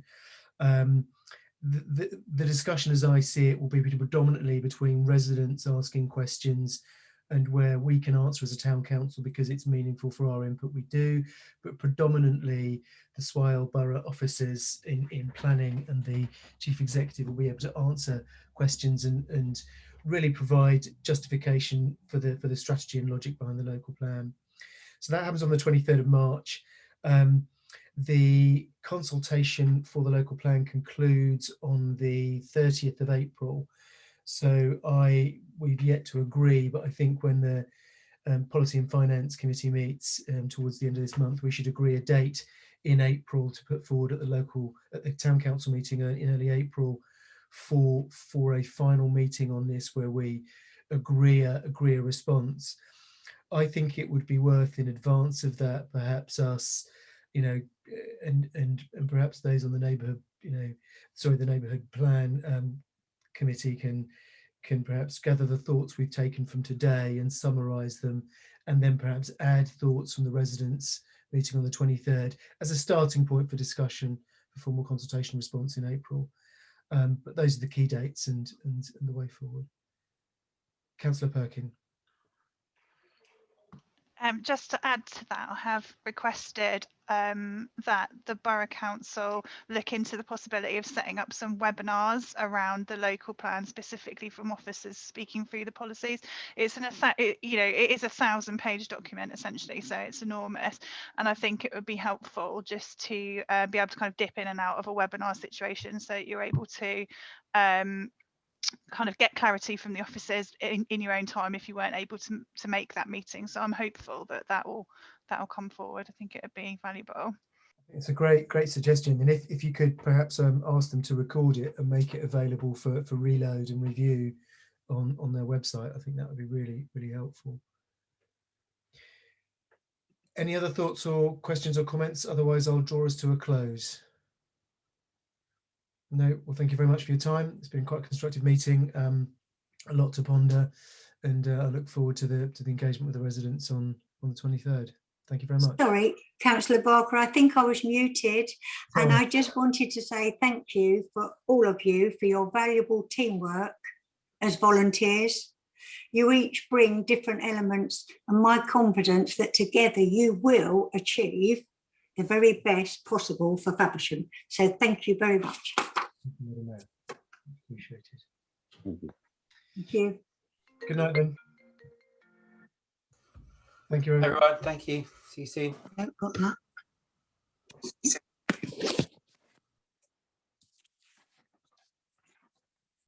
The discussion as I see it will be predominantly between residents asking questions, and where we can answer as a town council because it's meaningful for our input, we do, but predominantly the Swale Borough officers in planning and the chief executive will be able to answer questions and really provide justification for the strategy and logic behind the local plan. So that happens on the 23rd of March. The consultation for the local plan concludes on the 30th of April. So we've yet to agree, but I think when the Policy and Finance Committee meets towards the end of this month, we should agree a date in April to put forward at the town council meeting in early April for a final meeting on this, where we agree a response. I think it would be worth, in advance of that, perhaps us, and perhaps those on the neighbourhood, the neighbourhood plan committee can perhaps gather the thoughts we've taken from today and summarise them, and then perhaps add thoughts from the residents meeting on the 23rd as a starting point for discussion for formal consultation response in April. But those are the key dates and the way forward. Councillor Perkin. Just to add to that, I have requested that the Borough Council look into the possibility of setting up some webinars around the local plan, specifically from officers speaking through the policies. It is a 1,000-page document essentially, so it's enormous, and I think it would be helpful just to be able to kind of dip in and out of a webinar situation, so you're able to kind of get clarity from the officers in your own time if you weren't able to make that meeting. So I'm hopeful that will come forward. I think it would be valuable. It's a great suggestion, and if you could perhaps ask them to record it and make it available for reload and review on their website, I think that would be really helpful. Any other thoughts or questions or comments? Otherwise, I'll draw us to a close. No, well, thank you very much for your time. It's been quite a constructive meeting, a lot to ponder, and I look forward to the engagement with the residents on the 23rd. Thank you very much. Sorry, Councillor Barker, I think I was muted. Sorry. And I just wanted to say thank you for all of you for your valuable teamwork as volunteers. You each bring different elements, and my confidence that together you will achieve the very best possible for Faversham. So thank you very much. Appreciate it. Thank you. Good night then. Thank you very much. Everyone, thank you. See you soon. I haven't got that.